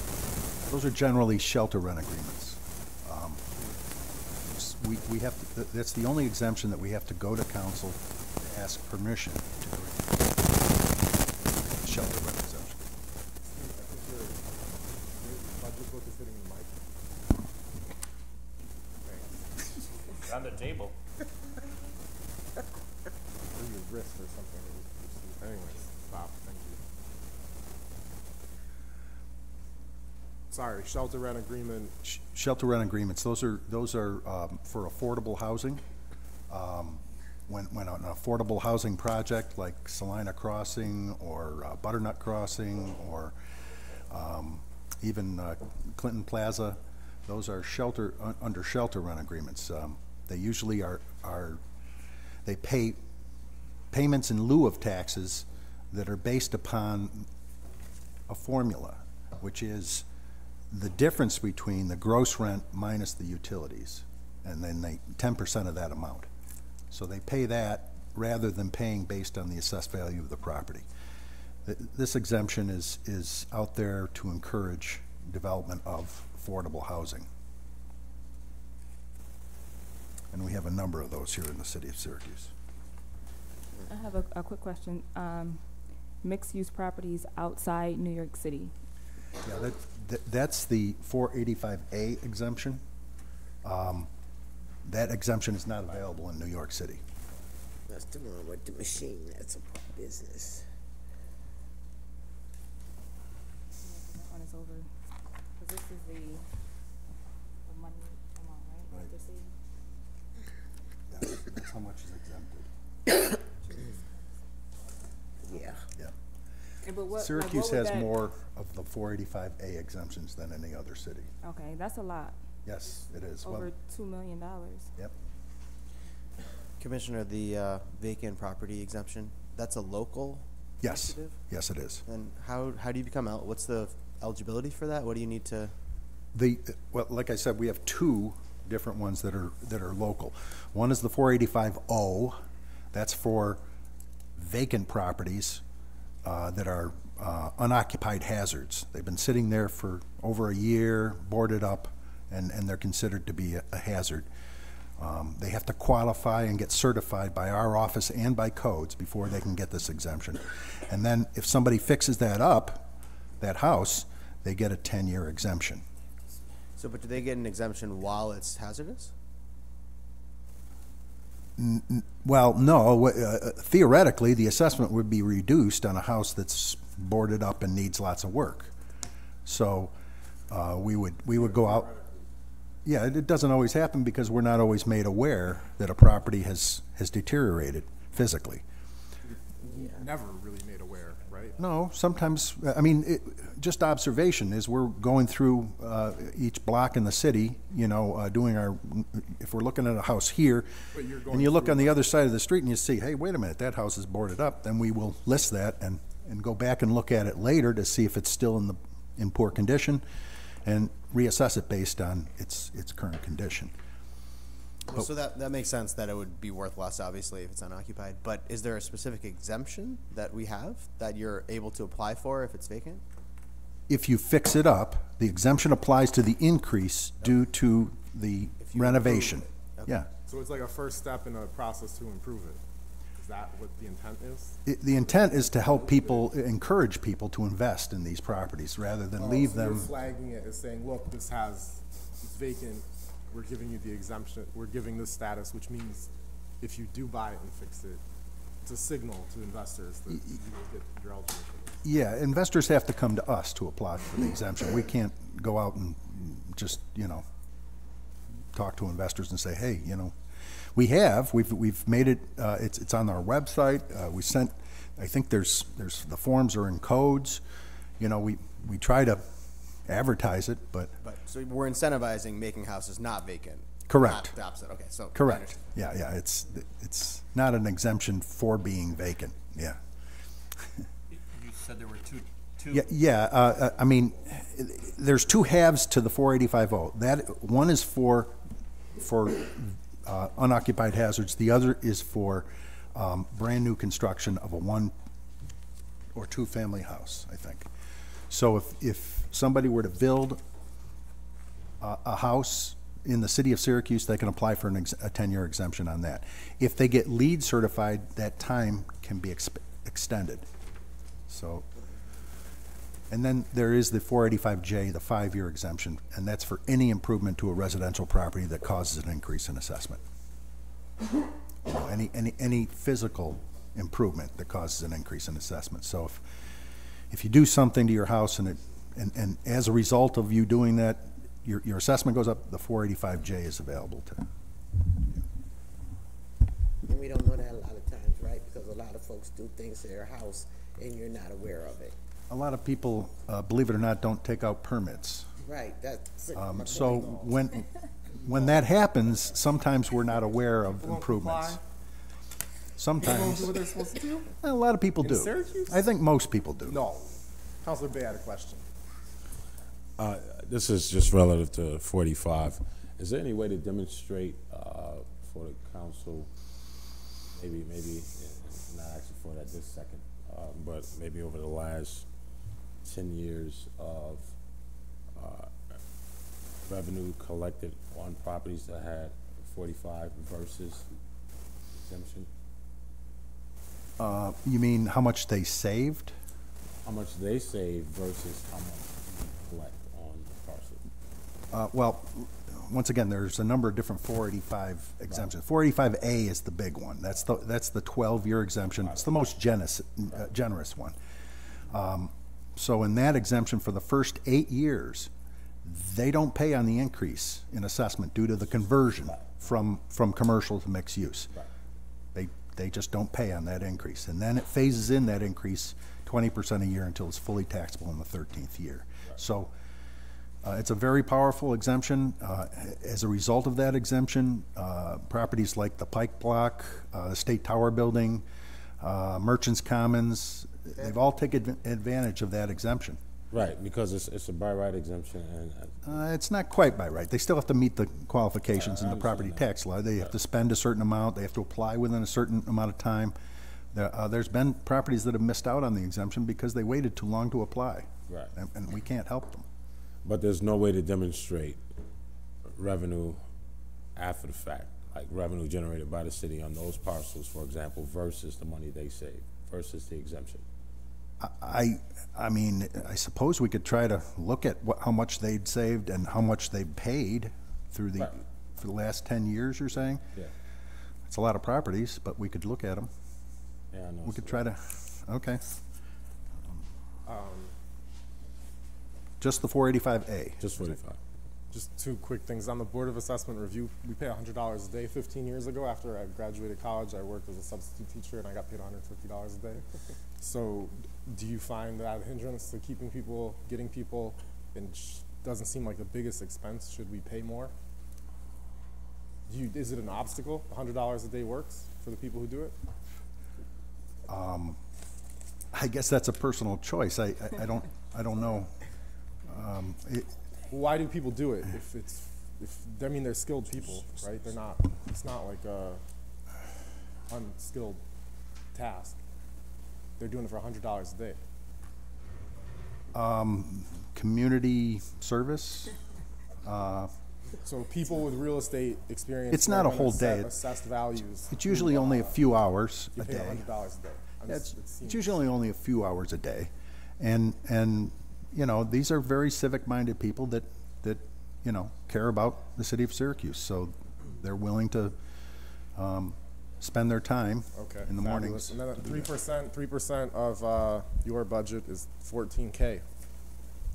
those are generally shelter rent agreements. We have to, that's the only exemption that we have to go to council to ask permission to go to shelter rent exemption. Budget book is hitting the mic. It's on the table. Or your wrist or something. Anyways, stop. Thank you. Sorry, shelter rent agreement. Shelter rent agreements, those are for affordable housing. When an affordable housing project like Salina Crossing or Butternut Crossing or even Clinton Plaza, those are under shelter rent agreements. They usually they pay payments in lieu of taxes that are based upon a formula, which is the difference between the gross rent minus the utilities, and then 10% of that amount. So they pay that rather than paying based on the assessed value of the property. This exemption is out there to encourage development of affordable housing. And we have a number of those here in the city of Syracuse. I have a quick question. Mixed-use properties outside New York City. Yeah, that's the 485A exemption. That exemption is not available in New York City. That's the one with the machine, that's a business. That one is over, because this is the money amount, right? Right. This is- Yeah, that's how much is exempted. Yeah. Yeah. But what, Syracuse would has that- more of the 485A exemptions than any other city. Okay, that's a lot. Yes, it is. Well, Over $2 million. yep. Commissioner, the vacant property exemption, that's a local Yes. initiative? Yes, it is. And how do you become what's the eligibility for that? What do you need to? Well, like I said, we have two different ones that are local. One is the 485O. That's for vacant properties that are unoccupied hazards. They've been sitting there for over a year, boarded up, and they're considered to be a hazard. They have to qualify and get certified by our office and by codes before they can get this exemption. And then if somebody fixes that up, that house, they get a 10-year exemption. So, but do they get an exemption while it's hazardous? Well, no. Theoretically, the assessment would be reduced on a house that's boarded up and needs lots of work. So we would go out. Yeah, it doesn't always happen because we're not always made aware that a property has deteriorated physically. Never really made aware, right? No, sometimes, I mean, just observation is we're going through each block in the city, you know, doing if we're looking at a house here, and you look on the other side of the street and you see, hey, wait a minute, that house is boarded up, then we will list that and go back and look at it later to see if it's still in poor condition and reassess it based on its current condition. Well, so that makes sense that it would be worth less, obviously, if it's unoccupied. But is there a specific exemption that we have that you're able to apply for if it's vacant? If you fix it up, the exemption applies to the increase due to the renovation. Okay. Yeah. So it's like a first step in a process to improve it. Is that what the intent is? The intent is to help people, encourage people to invest in these properties rather than leave So them. You're flagging it as saying, look, it's vacant. We're giving you the exemption. We're giving this status, which means if you do buy it and fix it, it's a signal to investors that you're eligible for this. Yeah, investors have to come to us to apply for the exemption. We can't go out and just, you know, talk to investors and say, hey, you know, we've made it, it's on our website. We sent, I think the forms are in codes. You know, we try to advertise it, but. So we're incentivizing making houses not vacant. Correct. Not the opposite. Okay, so. Correct. Yeah, it's not an exemption for being vacant. Yeah. You said there were two. Yeah. I mean, there's two halves to the 485O. That one is for unoccupied hazards. The other is for brand new construction of a 1 or 2 family house, I think. So if somebody were to build a house in the city of Syracuse, they can apply for a 10-year exemption on that. If they get LEED certified, that time can be extended. So, and then there is the 485J, the 5-year exemption, and that's for any improvement to a residential property that causes an increase in assessment. You know, any physical improvement that causes an increase in assessment. So if you do something to your house and as a result of you doing that, your assessment goes up, the 485J is available to you. And we don't know that a lot of times, right? Because a lot of folks do things to their house and you're not aware of it. A lot of people, believe it or not, don't take out permits. Right, that's. So when that happens, sometimes we're not aware of improvements. Sometimes. Do what they're supposed to do? A lot of people do. Syracuse? I think most people do. No. Councilor Bay had a question. This is just relative to 45. Is there any way to demonstrate for the council, maybe not asking for that this second, but maybe over the last 10 years of revenue collected on properties that had 45 versus exemption? You mean how much they saved? How much they save versus how much you collect on the parcel? Well, once again, there's a number of different 485 exemptions. 485A is the big one. That's the 12-year exemption. It's the most generous one. So in that exemption, for the first 8 years, they don't pay on the increase in assessment due to the conversion from commercial to mixed use. They just don't pay on that increase. And then it phases in that increase 20% a year until it's fully taxable in the 13th year. So it's a very powerful exemption. As a result of that exemption, properties like the Pike Block, the State Tower Building, Merchants Commons, they've all taken advantage of that exemption. Right, because it's a by right exemption, and it's not quite by right. They still have to meet the qualifications in the property tax law. They have to spend a certain amount. They have to apply within a certain amount of time. There's been properties that have missed out on the exemption because they waited too long to apply. Right. And we can't help them. but there's no way to demonstrate revenue after the fact, like revenue generated by the city on those parcels, for example, versus the money they save, versus the exemption. I mean, I suppose we could try to look at how much they'd saved and how much they paid through the for the last 10 years. You're saying? Yeah. It's a lot of properties, but we could look at them. Yeah, I know. We could try to. Okay. Just the 485A. Just 45. Just two quick things. On the Board of Assessment Review, we pay $100 a day. 15 years ago, after I graduated college, I worked as a substitute teacher, and I got paid $150 a day. So do you find that a hindrance to keeping people, getting people, and doesn't seem like the biggest expense? Should we pay more? Is it an obstacle? $100 a day works for the people who do it? I guess that's a personal choice. I don't know. Why do people do it? I mean, they're skilled people, right? They're not. It's not like a unskilled task. They're doing it for $100 a day. Community service. So people with real estate experience. It's not a whole day. Assessed values. It's usually only a few hours a day. $100 a day. It's usually only a few hours a day, and you know, these are very civic-minded people that you know, care about the city of Syracuse, so they're willing to spend their time in the mornings. And then 3% of your budget is $14K.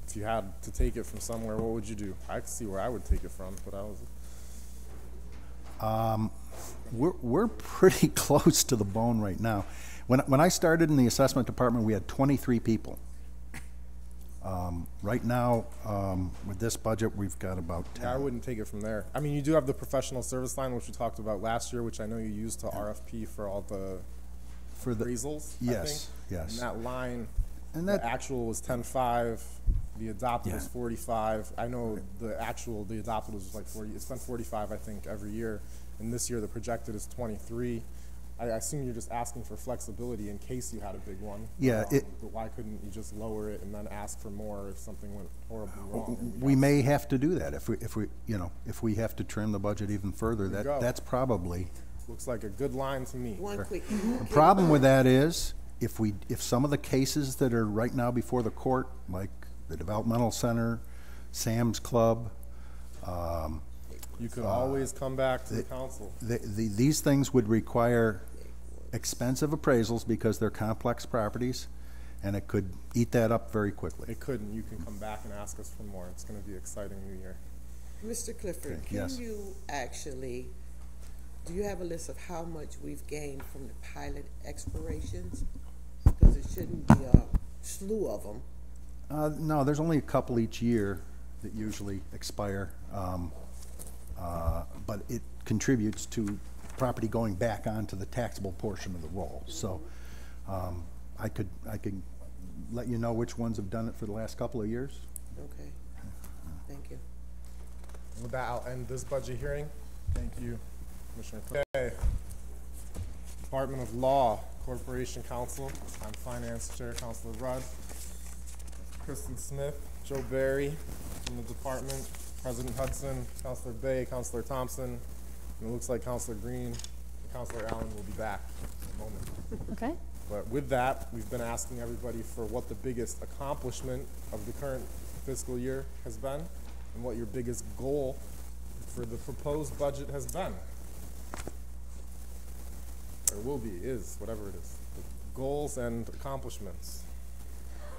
If you had to take it from somewhere, what would you do? I can see where I would take it from, but we're pretty close to the bone right now. When I started in the assessment department, we had 23 people. Right now, with this budget, we've got about 10. Yeah, I wouldn't take it from there. I mean, you do have the professional service line, which we talked about last year, which I know you used to RFP for all the appraisals. Yes, I think. yes. And that line, And the actual was 10.5. The adopted was 45. I know the adopted was like 40. It's been 45, I think, every year. And this year, the projected is 23. I assume you're just asking for flexibility in case you had a big one. Yeah. But why couldn't you just lower it and then ask for more if something went horribly wrong? We may have to do that if we have to trim the budget even further. That's probably. Looks like a good line to me. One quick. The problem with that is if some of the cases that are right now before the court, like the developmental center, Sam's Club. You could always come back to the council. These things would require expensive appraisals because they're complex properties, and it could eat that up very quickly. It couldn't. You can come back and ask us for more. It's going to be an exciting new year. Mr. Clifford, Yes. can you actually Do you have a list of how much we've gained from the pilot expirations? Because it shouldn't be a slew of them. No, there's only a couple each year that usually expire, but it contributes to property going back onto the taxable portion of the roll. So I could let you know which ones have done it for the last couple of years. Okay, thank you. And with that, I'll end this budget hearing. Thank you, Commissioner. Okay. Department of Law, Corporation Counsel. I'm Finance Chair, Councilor Rudd. Kristen Smith, Joe Barry from the department, President Hudson, Councilor Bay, Councilor Thompson, and it looks like Councilor Green and Councilor Allen will be back in a moment. Okay. But with that, we've been asking everybody for what the biggest accomplishment of the current fiscal year has been and what your biggest goal for the proposed budget has been. Or will be, is, whatever it is. Goals and accomplishments.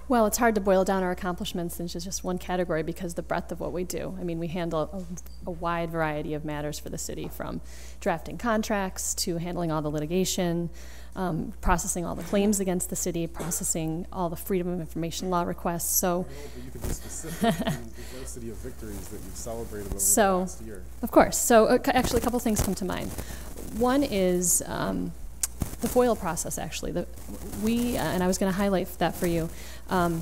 Well, it's hard to boil down our accomplishments into just one category because the breadth of what we do. I mean, we handle a wide variety of matters for the city, from drafting contracts to handling all the litigation, processing all the claims against the city, processing all the Freedom of Information Law requests. So, I know, but you could be specific to the diversity of victories that you've celebrated over the last year. Of course. So actually a couple things come to mind. One is the FOIL process, actually. And I was going to highlight that for you. A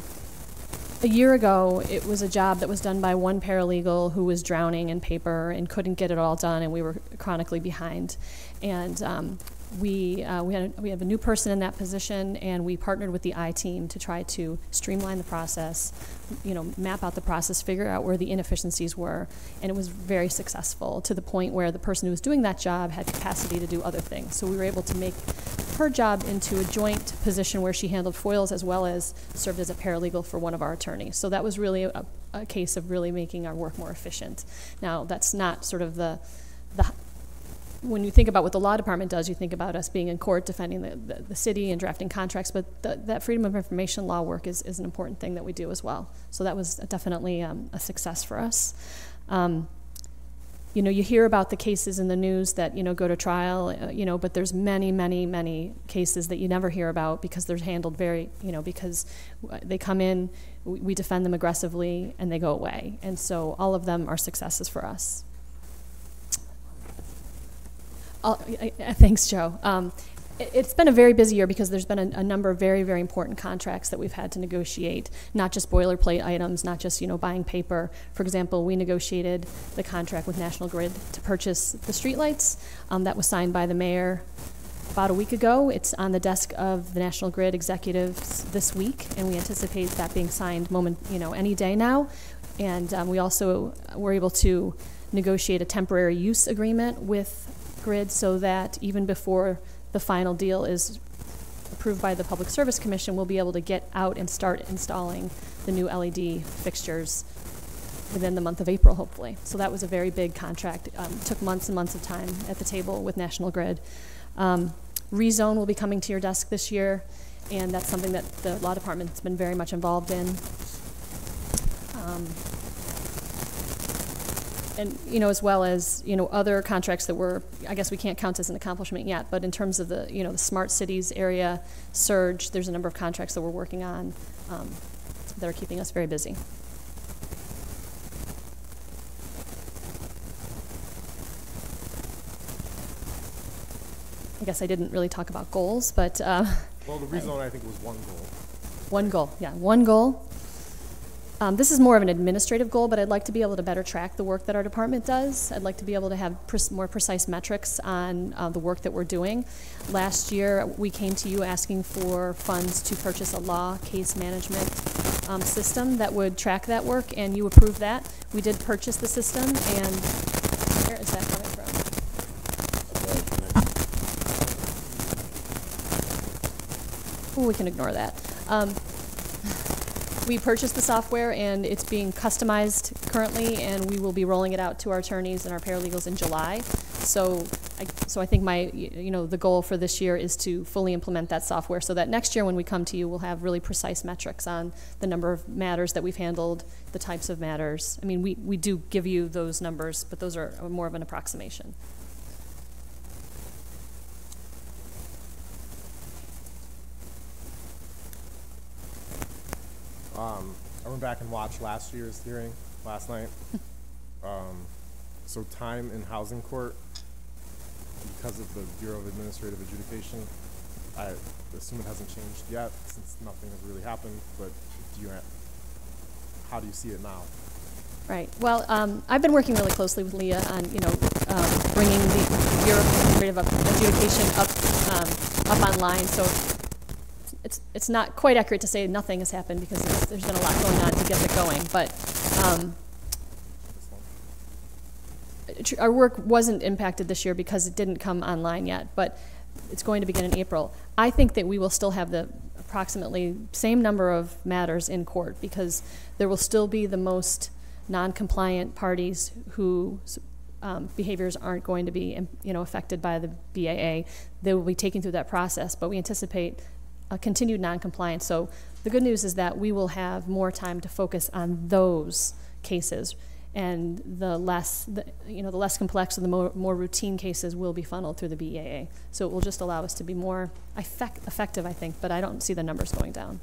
year ago, it was a job that was done by one paralegal who was drowning in paper and couldn't get it all done, and we were chronically behind. And we have a new person in that position, and we partnered with the I-team to try to streamline the process, map out the process, figure out where the inefficiencies were, and it was very successful to the point where the person who was doing that job had capacity to do other things. So we were able to make her job into a joint position where she handled FOILs as well as served as a paralegal for one of our attorneys. So that was really a case of really making our work more efficient. Now, that's not sort of when you think about what the law department does, you think about us being in court defending the city and drafting contracts, but that Freedom of Information Law work is an important thing that we do as well. So that was definitely a success for us. You hear about the cases in the news that, go to trial, but there's many, many, many cases that you never hear about because they're handled because they come in, we defend them aggressively, and they go away. And so all of them are successes for us. Thanks, Joe. It's been a very busy year because there's been a number of very, very important contracts that we've had to negotiate, not just boilerplate items, not just, buying paper. For example, we negotiated the contract with National Grid to purchase the streetlights. That was signed by the mayor about a week ago. It's on the desk of the National Grid executives this week, and we anticipate that being signed any day now. And we also were able to negotiate a temporary use agreement with Grid so that even before the final deal is approved by the Public Service Commission, we'll be able to get out and start installing the new LED fixtures within the month of April, hopefully. So that was a very big contract. Took months and months of time at the table with National Grid. Rezone will be coming to your desk this year, and that's something that the law department's been very much involved in. And, as well as, other contracts that I guess we can't count as an accomplishment yet, but in terms of the, the smart cities area surge, there's a number of contracts that we're working on that are keeping us very busy. I guess I didn't really talk about goals, but... well, the rezone, I think, was one goal. One goal, yeah, one goal. This is more of an administrative goal, but I'd like to be able to better track the work that our department does. I'd like to be able to have more precise metrics on the work that we're doing. Last year, we came to you asking for funds to purchase a law case management system that would track that work, and you approved that. We did purchase the system, and where is that coming from? Oh, we can ignore that. We purchased the software, and it's being customized currently, and we will be rolling it out to our attorneys and our paralegals in July. So I think the goal for this year is to fully implement that software so that next year when we come to you, we'll have really precise metrics on the number of matters that we've handled, the types of matters. I mean, we do give you those numbers, but those are more of an approximation. I went back and watched last year's hearing last night. So time in housing court, because of the Bureau of Administrative Adjudication, I assume it hasn't changed yet since nothing has really happened, but how do you see it now? Right. Well, I've been working really closely with Leah on, bringing the Bureau of Administrative Adjudication up online. So it's not quite accurate to say nothing has happened because there's been a lot going on to get it going. But our work wasn't impacted this year because it didn't come online yet. But it's going to begin in April. I think that we will still have the approximately same number of matters in court because there will still be the most non-compliant parties whose behaviors aren't going to be, affected by the BAA. They will be taken through that process, but we anticipate a continued non-compliance. So the good news is that we will have more time to focus on those cases, and the less complex or the more routine cases will be funneled through the BAA. So it will just allow us to be more effective, I think, but I don't see the numbers going down.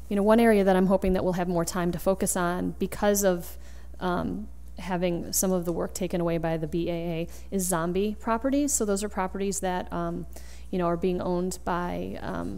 One area that I'm hoping that we'll have more time to focus on because of having some of the work taken away by the BAA is zombie properties. So those are properties that are being owned by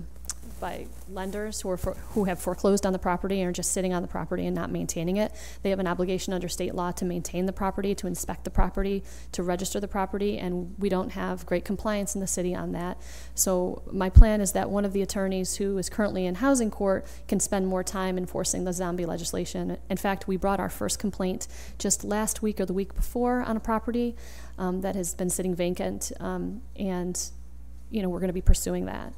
lenders who have foreclosed on the property and are just sitting on the property and not maintaining it. They have an obligation under state law to maintain the property, to inspect the property, to register the property, and we don't have great compliance in the city on that. So my plan is that one of the attorneys who is currently in housing court can spend more time enforcing the zombie legislation. In fact, we brought our first complaint just last week or the week before on a property that has been sitting vacant, and we're going to be pursuing that.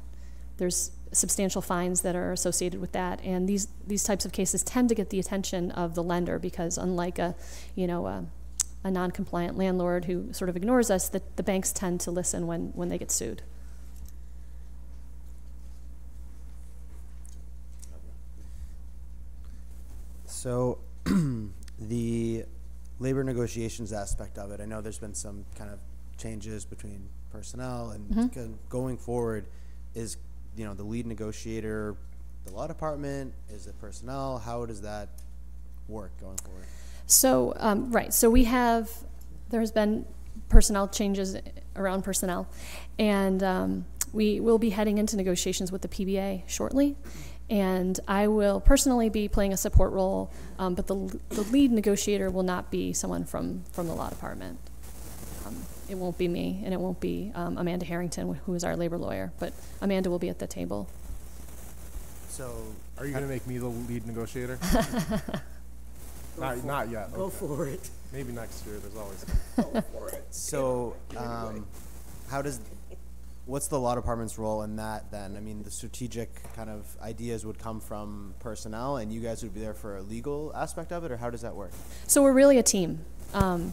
There's substantial fines that are associated with that, and these types of cases tend to get the attention of the lender because unlike a non-compliant landlord who sort of ignores us, the banks tend to listen when they get sued. So the labor negotiations aspect of it, I know there's been some kind of changes between personnel and going forward, is the lead negotiator the law department? Is it personnel? How does that work going forward? So, right. So there has been personnel changes around personnel, and we will be heading into negotiations with the PBA shortly. And I will personally be playing a support role, but the lead negotiator will not be someone from the law department. It won't be me, and it won't be Amanda Harrington, who is our labor lawyer, but Amanda will be at the table. So, are you going to make me the lead negotiator? Not yet. Go for it. Maybe next year. There's always. Go for it. So, what's the law department's role in that then? I mean, the strategic kind of ideas would come from personnel, and you guys would be there for a legal aspect of it, or how does that work? So we're really a team.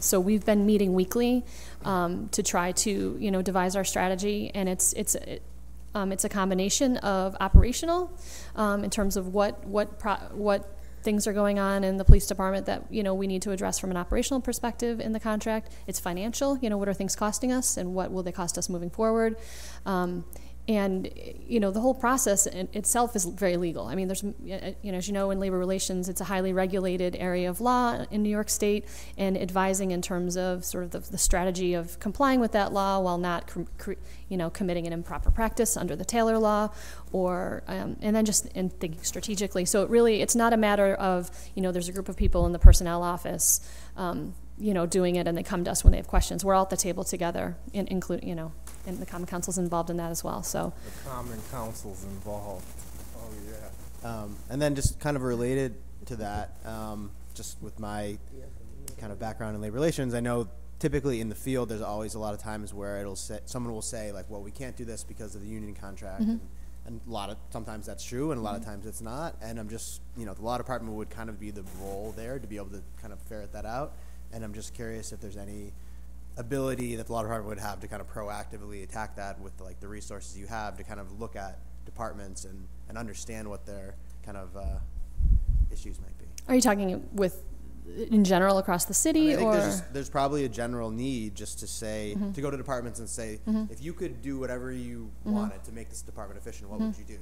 So we've been meeting weekly to try to devise our strategy, and it's a combination of operational in terms of what things are going on in the police department that we need to address from an operational perspective in the contract. It's financial. What are things costing us, and what will they cost us moving forward? And the whole process itself is very legal. I mean, there's as you know, in labor relations, it's a highly regulated area of law in New York State, and advising in terms of sort of the strategy of complying with that law while not committing an improper practice under the Taylor law, or and then just in thinking strategically. So it's not a matter of there's a group of people in the personnel office doing it, and they come to us when they have questions. We're all at the table together, including and the Common Council's involved in that as well. So the Common Council's involved. Oh yeah. And then just kind of related to that, just with my kind of background in labor relations, I know typically in the field there's always a lot of times where someone will say like, well, we can't do this because of the union contract. Mm-hmm. And sometimes that's true, and a lot of times it's not. And I'm just, the law department would kind of be the role there to be able to kind of ferret that out. And I'm just curious if there's any ability that the law department would have to kind of proactively attack that with like the resources you have to kind of look at departments and understand what their kind of issues might be. Are you talking with in general across the city, I think or? there's probably a general need just to say, to go to departments and say, if you could do whatever you wanted to make this department efficient, what would you do?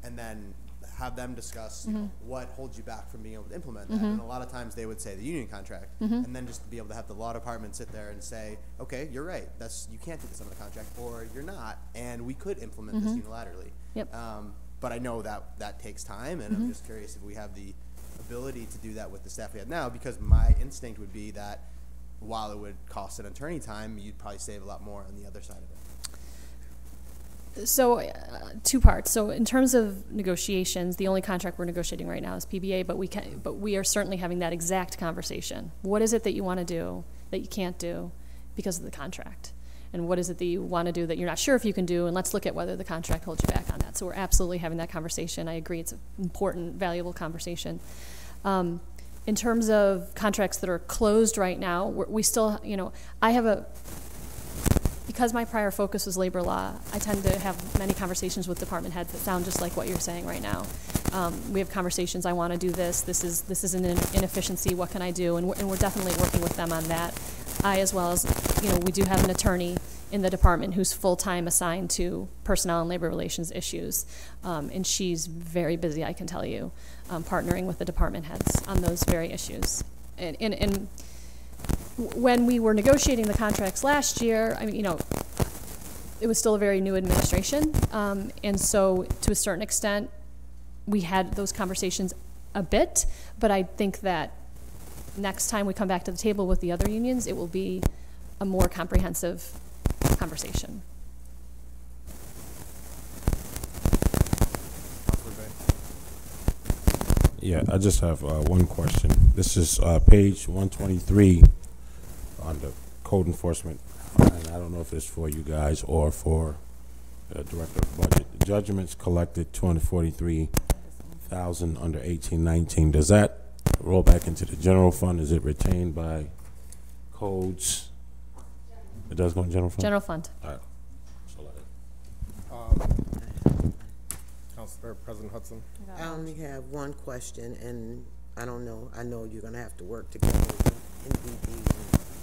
And then have them discuss, you know, what holds you back from being able to implement that. And a lot of times they would say the union contract, and then just to be able to have the law department sit there and say, okay, you're right, you can't do this under the contract, or you're not, and we could implement this unilaterally. Yep. But I know that takes time, and I'm just curious if we have the ability to do that with the staff we have now, because my instinct would be that while it would cost an attorney time, you'd probably save a lot more on the other side of it. So, two parts. So, in terms of negotiations, the only contract we're negotiating right now is PBA, but we are certainly having that exact conversation. What is it that you want to do that you can't do because of the contract? And what is it that you want to do that you're not sure if you can do? And let's look at whether the contract holds you back on that. So, we're absolutely having that conversation. I agree, it's an important, valuable conversation. In terms of contracts that are closed right now, we still, you know, because my prior focus was labor law, I tend to have many conversations with department heads that sound just like what you're saying right now. We have conversations, I want to do this, this is an inefficiency, what can I do? And we're definitely working with them on that. I, as well as, you know, we do have an attorney in the department who's full-time assigned to personnel and labor relations issues. And she's very busy, I can tell you, partnering with the department heads on those very issues. And when we were negotiating the contracts last year, I mean, you know, it was still a very new administration. And so to a certain extent, we had those conversations a bit, but I think that next time we come back to the table with the other unions, it will be a more comprehensive conversation. Yeah, I just have one question. This is page 123 on the code enforcement, and I don't know if it's for you guys or for the director of budget. The judgments collected 243,000 under 1819. Does that roll back into the general fund? Is it retained by codes? It does go in general fund? General fund. All right. Councilor President Hudson. I only have one question, and I don't know, I know you're gonna have to work together with NBD and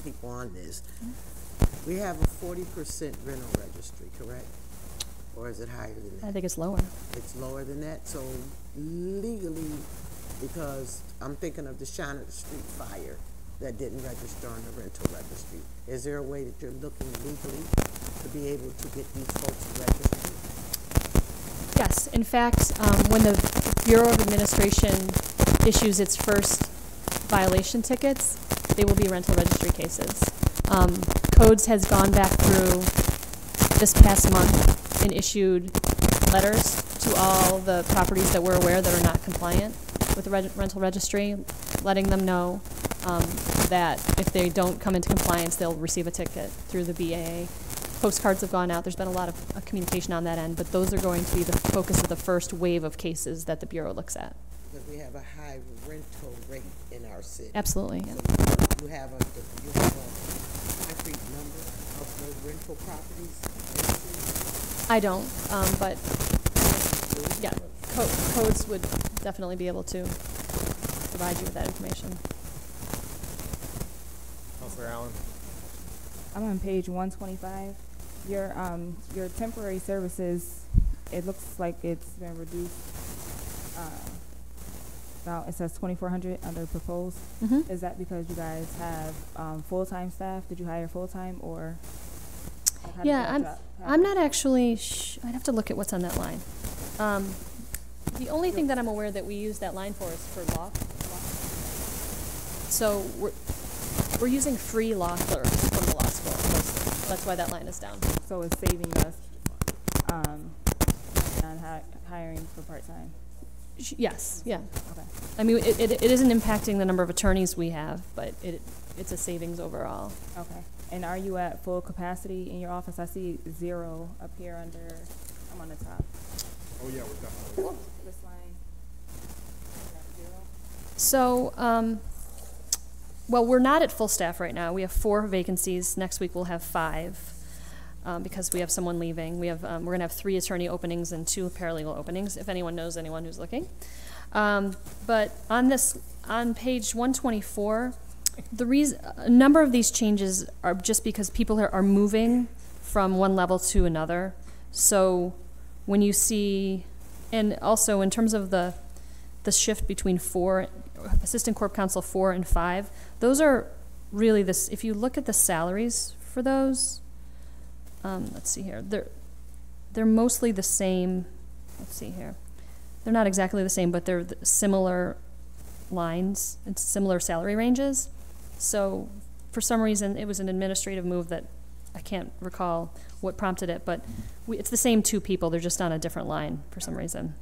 people on this. We have a 40% rental registry, correct? Or is it higher than that? I think it's lower. It's lower than that, so legally, because I'm thinking of the Shiner Street fire that didn't register on the rental registry. Is there a way that you're looking legally to be able to get these folks registered? Yes, in fact, when the Bureau of Administration issues its first violation tickets, they will be rental registry cases. Codes has gone back through this past month and issued letters to all the properties that we're aware that are not compliant with the rental registry, letting them know that if they don't come into compliance, they'll receive a ticket through the BAA. Postcards have gone out. There's been a lot of communication on that end, but those are going to be the focus of the first wave of cases that the Bureau looks at. Because we have a high rental rate in our city. Absolutely. Yeah. So you have a concrete number of those rental properties in the city? I don't, but yeah, codes would definitely be able to provide you with that information. Councilor Allen. I'm on page 125. Your temporary services, it looks like it's been reduced. Now it says 2,400 under proposed. Is that because you guys have full-time staff? Did you hire full-time, or? Yeah, I'm not actually. I'd have to look at what's on that line. The only thing that I'm aware that we use that line for is for law. So we're using free law clerks from the law school. That's why that line is down. So it's saving us on hiring for part-time? Yes, yeah. Okay. I mean, it isn't impacting the number of attorneys we have, but it's a savings overall. Okay. And are you at full capacity in your office? I see 0 up here under, I'm on the top. Oh yeah, we're definitely. This line, is that 0? So, well, we're not at full staff right now. We have 4 vacancies. Next week we'll have 5 because we have someone leaving. We have we're going to have 3 attorney openings and 2 paralegal openings, if anyone knows anyone who's looking. But on page 124, a number of these changes are just because people are moving from one level to another. So when you see, and also in terms of the shift between Assistant Corp Counsel 4 and 5, those are really this, if you look at the salaries for those, let's see here, they're mostly the same. Let's see here. They're not exactly the same, but they're similar lines and similar salary ranges. So for some reason, it was an administrative move that I can't recall what prompted it, but it's the same two people. They're just on a different line for some reason.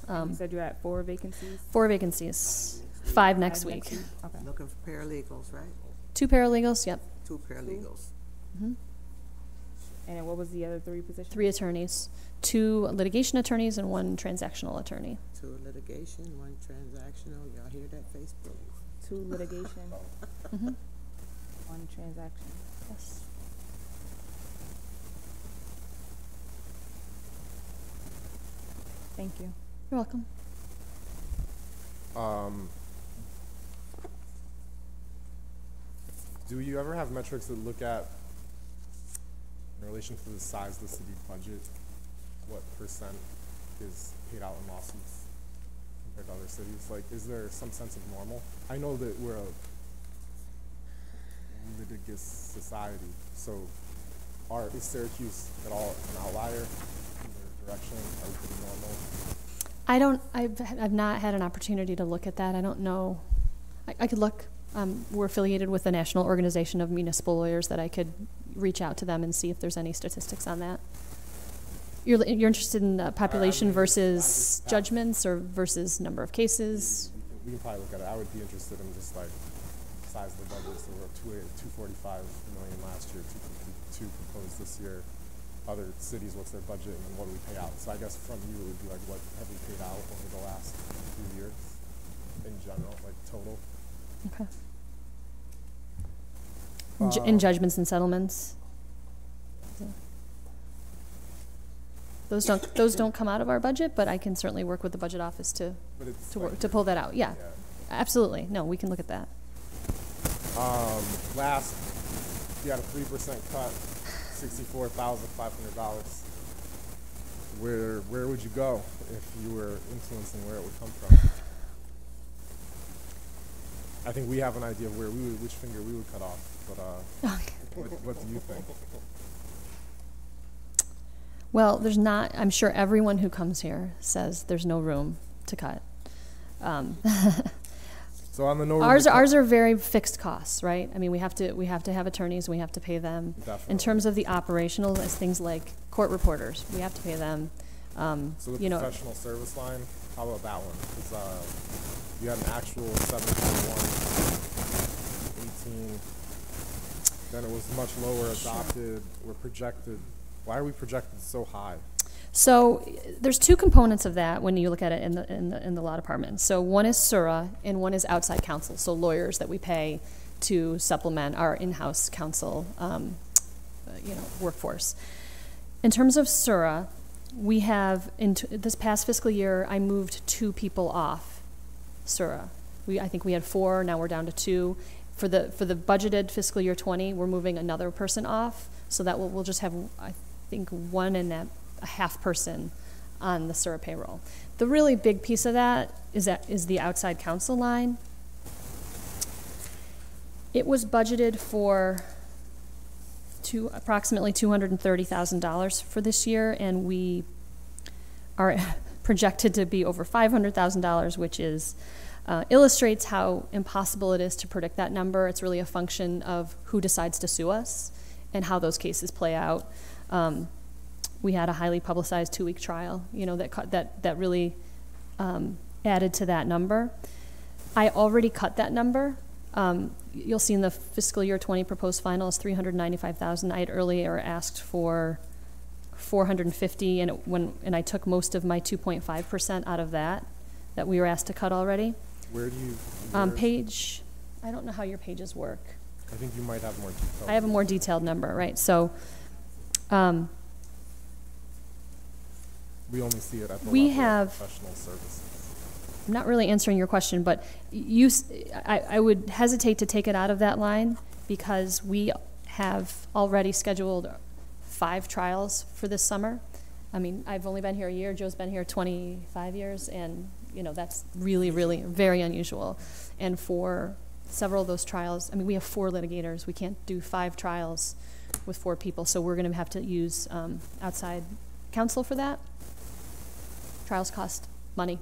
You said you're at 4 vacancies? 4 vacancies. 5 next week. Okay. Looking for paralegals, right? 2 paralegals, yep. 2 paralegals. Mm-hmm. And then what was the other 3 positions? 3 attorneys. 2 litigation attorneys and 1 transactional attorney. 2 litigation, 1 transactional. Y'all hear that, Facebook? 2 litigation, Mm-hmm. 1 transaction. Yes. Thank you. You're welcome. Do you ever have metrics that look at, in relation to the size of the city budget, what percent is paid out in lawsuits compared to other cities? Like, is there some sense of normal? I know that we're a litigious society, so is Syracuse at all an outlier in their direction? Are we pretty normal? I've not had an opportunity to look at that. I don't know. I could look. We're affiliated with the National Organization of Municipal Lawyers that I could reach out to them and see if there's any statistics on that. You're interested in population versus judgments or versus number of cases? We can probably look at it. I would be interested in just like size of the budget. So we're at $245 million last year, 252 proposed this year. Other cities, what's their budget, and then what do we pay out? So I guess from you it would be like, what have we paid out over the last few years in general, like total? Okay. In judgments and settlements. Those don't come out of our budget, but I can certainly work with the budget office to pull that out. Yeah, absolutely. No, we can look at that. Last, you had a 3% cut, $64,500. Where would you go if you were influencing where it would come from? I think we have an idea of which finger we would cut off, but what do you think? Well, there's not. I'm sure everyone who comes here says there's no room to cut. So on the no room ours are very fixed costs, right? I mean, we have to have attorneys, we have to pay them. Definitely. In terms of the operational, as things like court reporters, we have to pay them. So the professional service line, how about that one? Because you had an actual 7.1, 18. Then it was much lower adopted. We're projected. Why are we projected so high? So there's 2 components of that when you look at it in the law department. So one is SURA and one is outside counsel. So lawyers that we pay to supplement our in-house counsel, workforce. In terms of SURA, we have this past fiscal year, I moved 2 people off SURA. I think we had 4. Now we're down to 2. For the budgeted fiscal year 20, we're moving another person off. So that we'll just have, I think, 1.5 person on the SURA payroll. The really big piece of that is the outside counsel line. It was budgeted for approximately $230,000 for this year, and we are projected to be over $500,000, which is illustrates how impossible it is to predict that number. It's really a function of who decides to sue us and how those cases play out. We had a highly publicized 2-week trial, that really added to that number. I already cut that number. You'll see in the fiscal year 20 proposed final is $395,000. I had earlier asked for $450,000, and I took most of my 2.5% out of that we were asked to cut already. Where do you? Page. I don't know how your pages work. I think you might have more detailed. I have a more detailed number, right? So. We only see it at the we level have of professional services. I'm not really answering your question, but I would hesitate to take it out of that line because we have already scheduled 5 trials for this summer. I mean, I've only been here a year, Joe's been here 25 years, and, you know, that's really, really very unusual. And for several of those trials, I mean, we have 4 litigators. We can't do 5 trials with 4 people, so we're gonna have to use outside counsel for that. Trials cost money.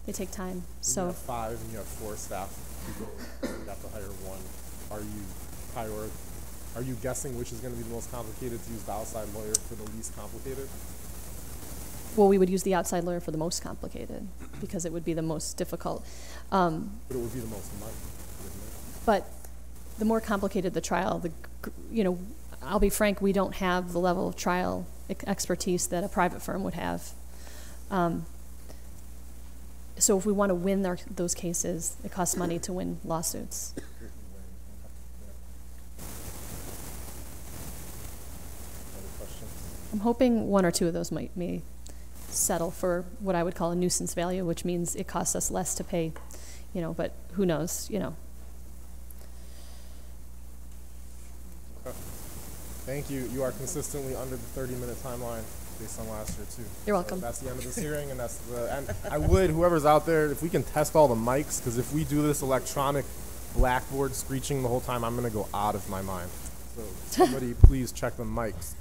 They take time, When so. you have 5 and you have 4 staff people, you have to hire 1. Are you guessing which is going to be the most complicated to use the outside lawyer for the least complicated? Well, we would use the outside lawyer for the most complicated because it would be the most difficult. But it would be the most money, wouldn't it? But the more complicated the trial, you know, I'll be frank, we don't have the level of trial expertise that a private firm would have. So if we want to win those cases, it costs money to win lawsuits. Other questions? I'm hoping 1 or 2 of those may settle for what I would call a nuisance value, which means it costs us less to pay, you know, but who knows, you know. Okay. Thank you. You are consistently under the 30-minute timeline based on last year, too. You're welcome. So that's the end of this hearing, and that's the end. I would, whoever's out there, if we can test all the mics, because if we do this electronic blackboard screeching the whole time, I'm going to go out of my mind. So somebody please check the mics.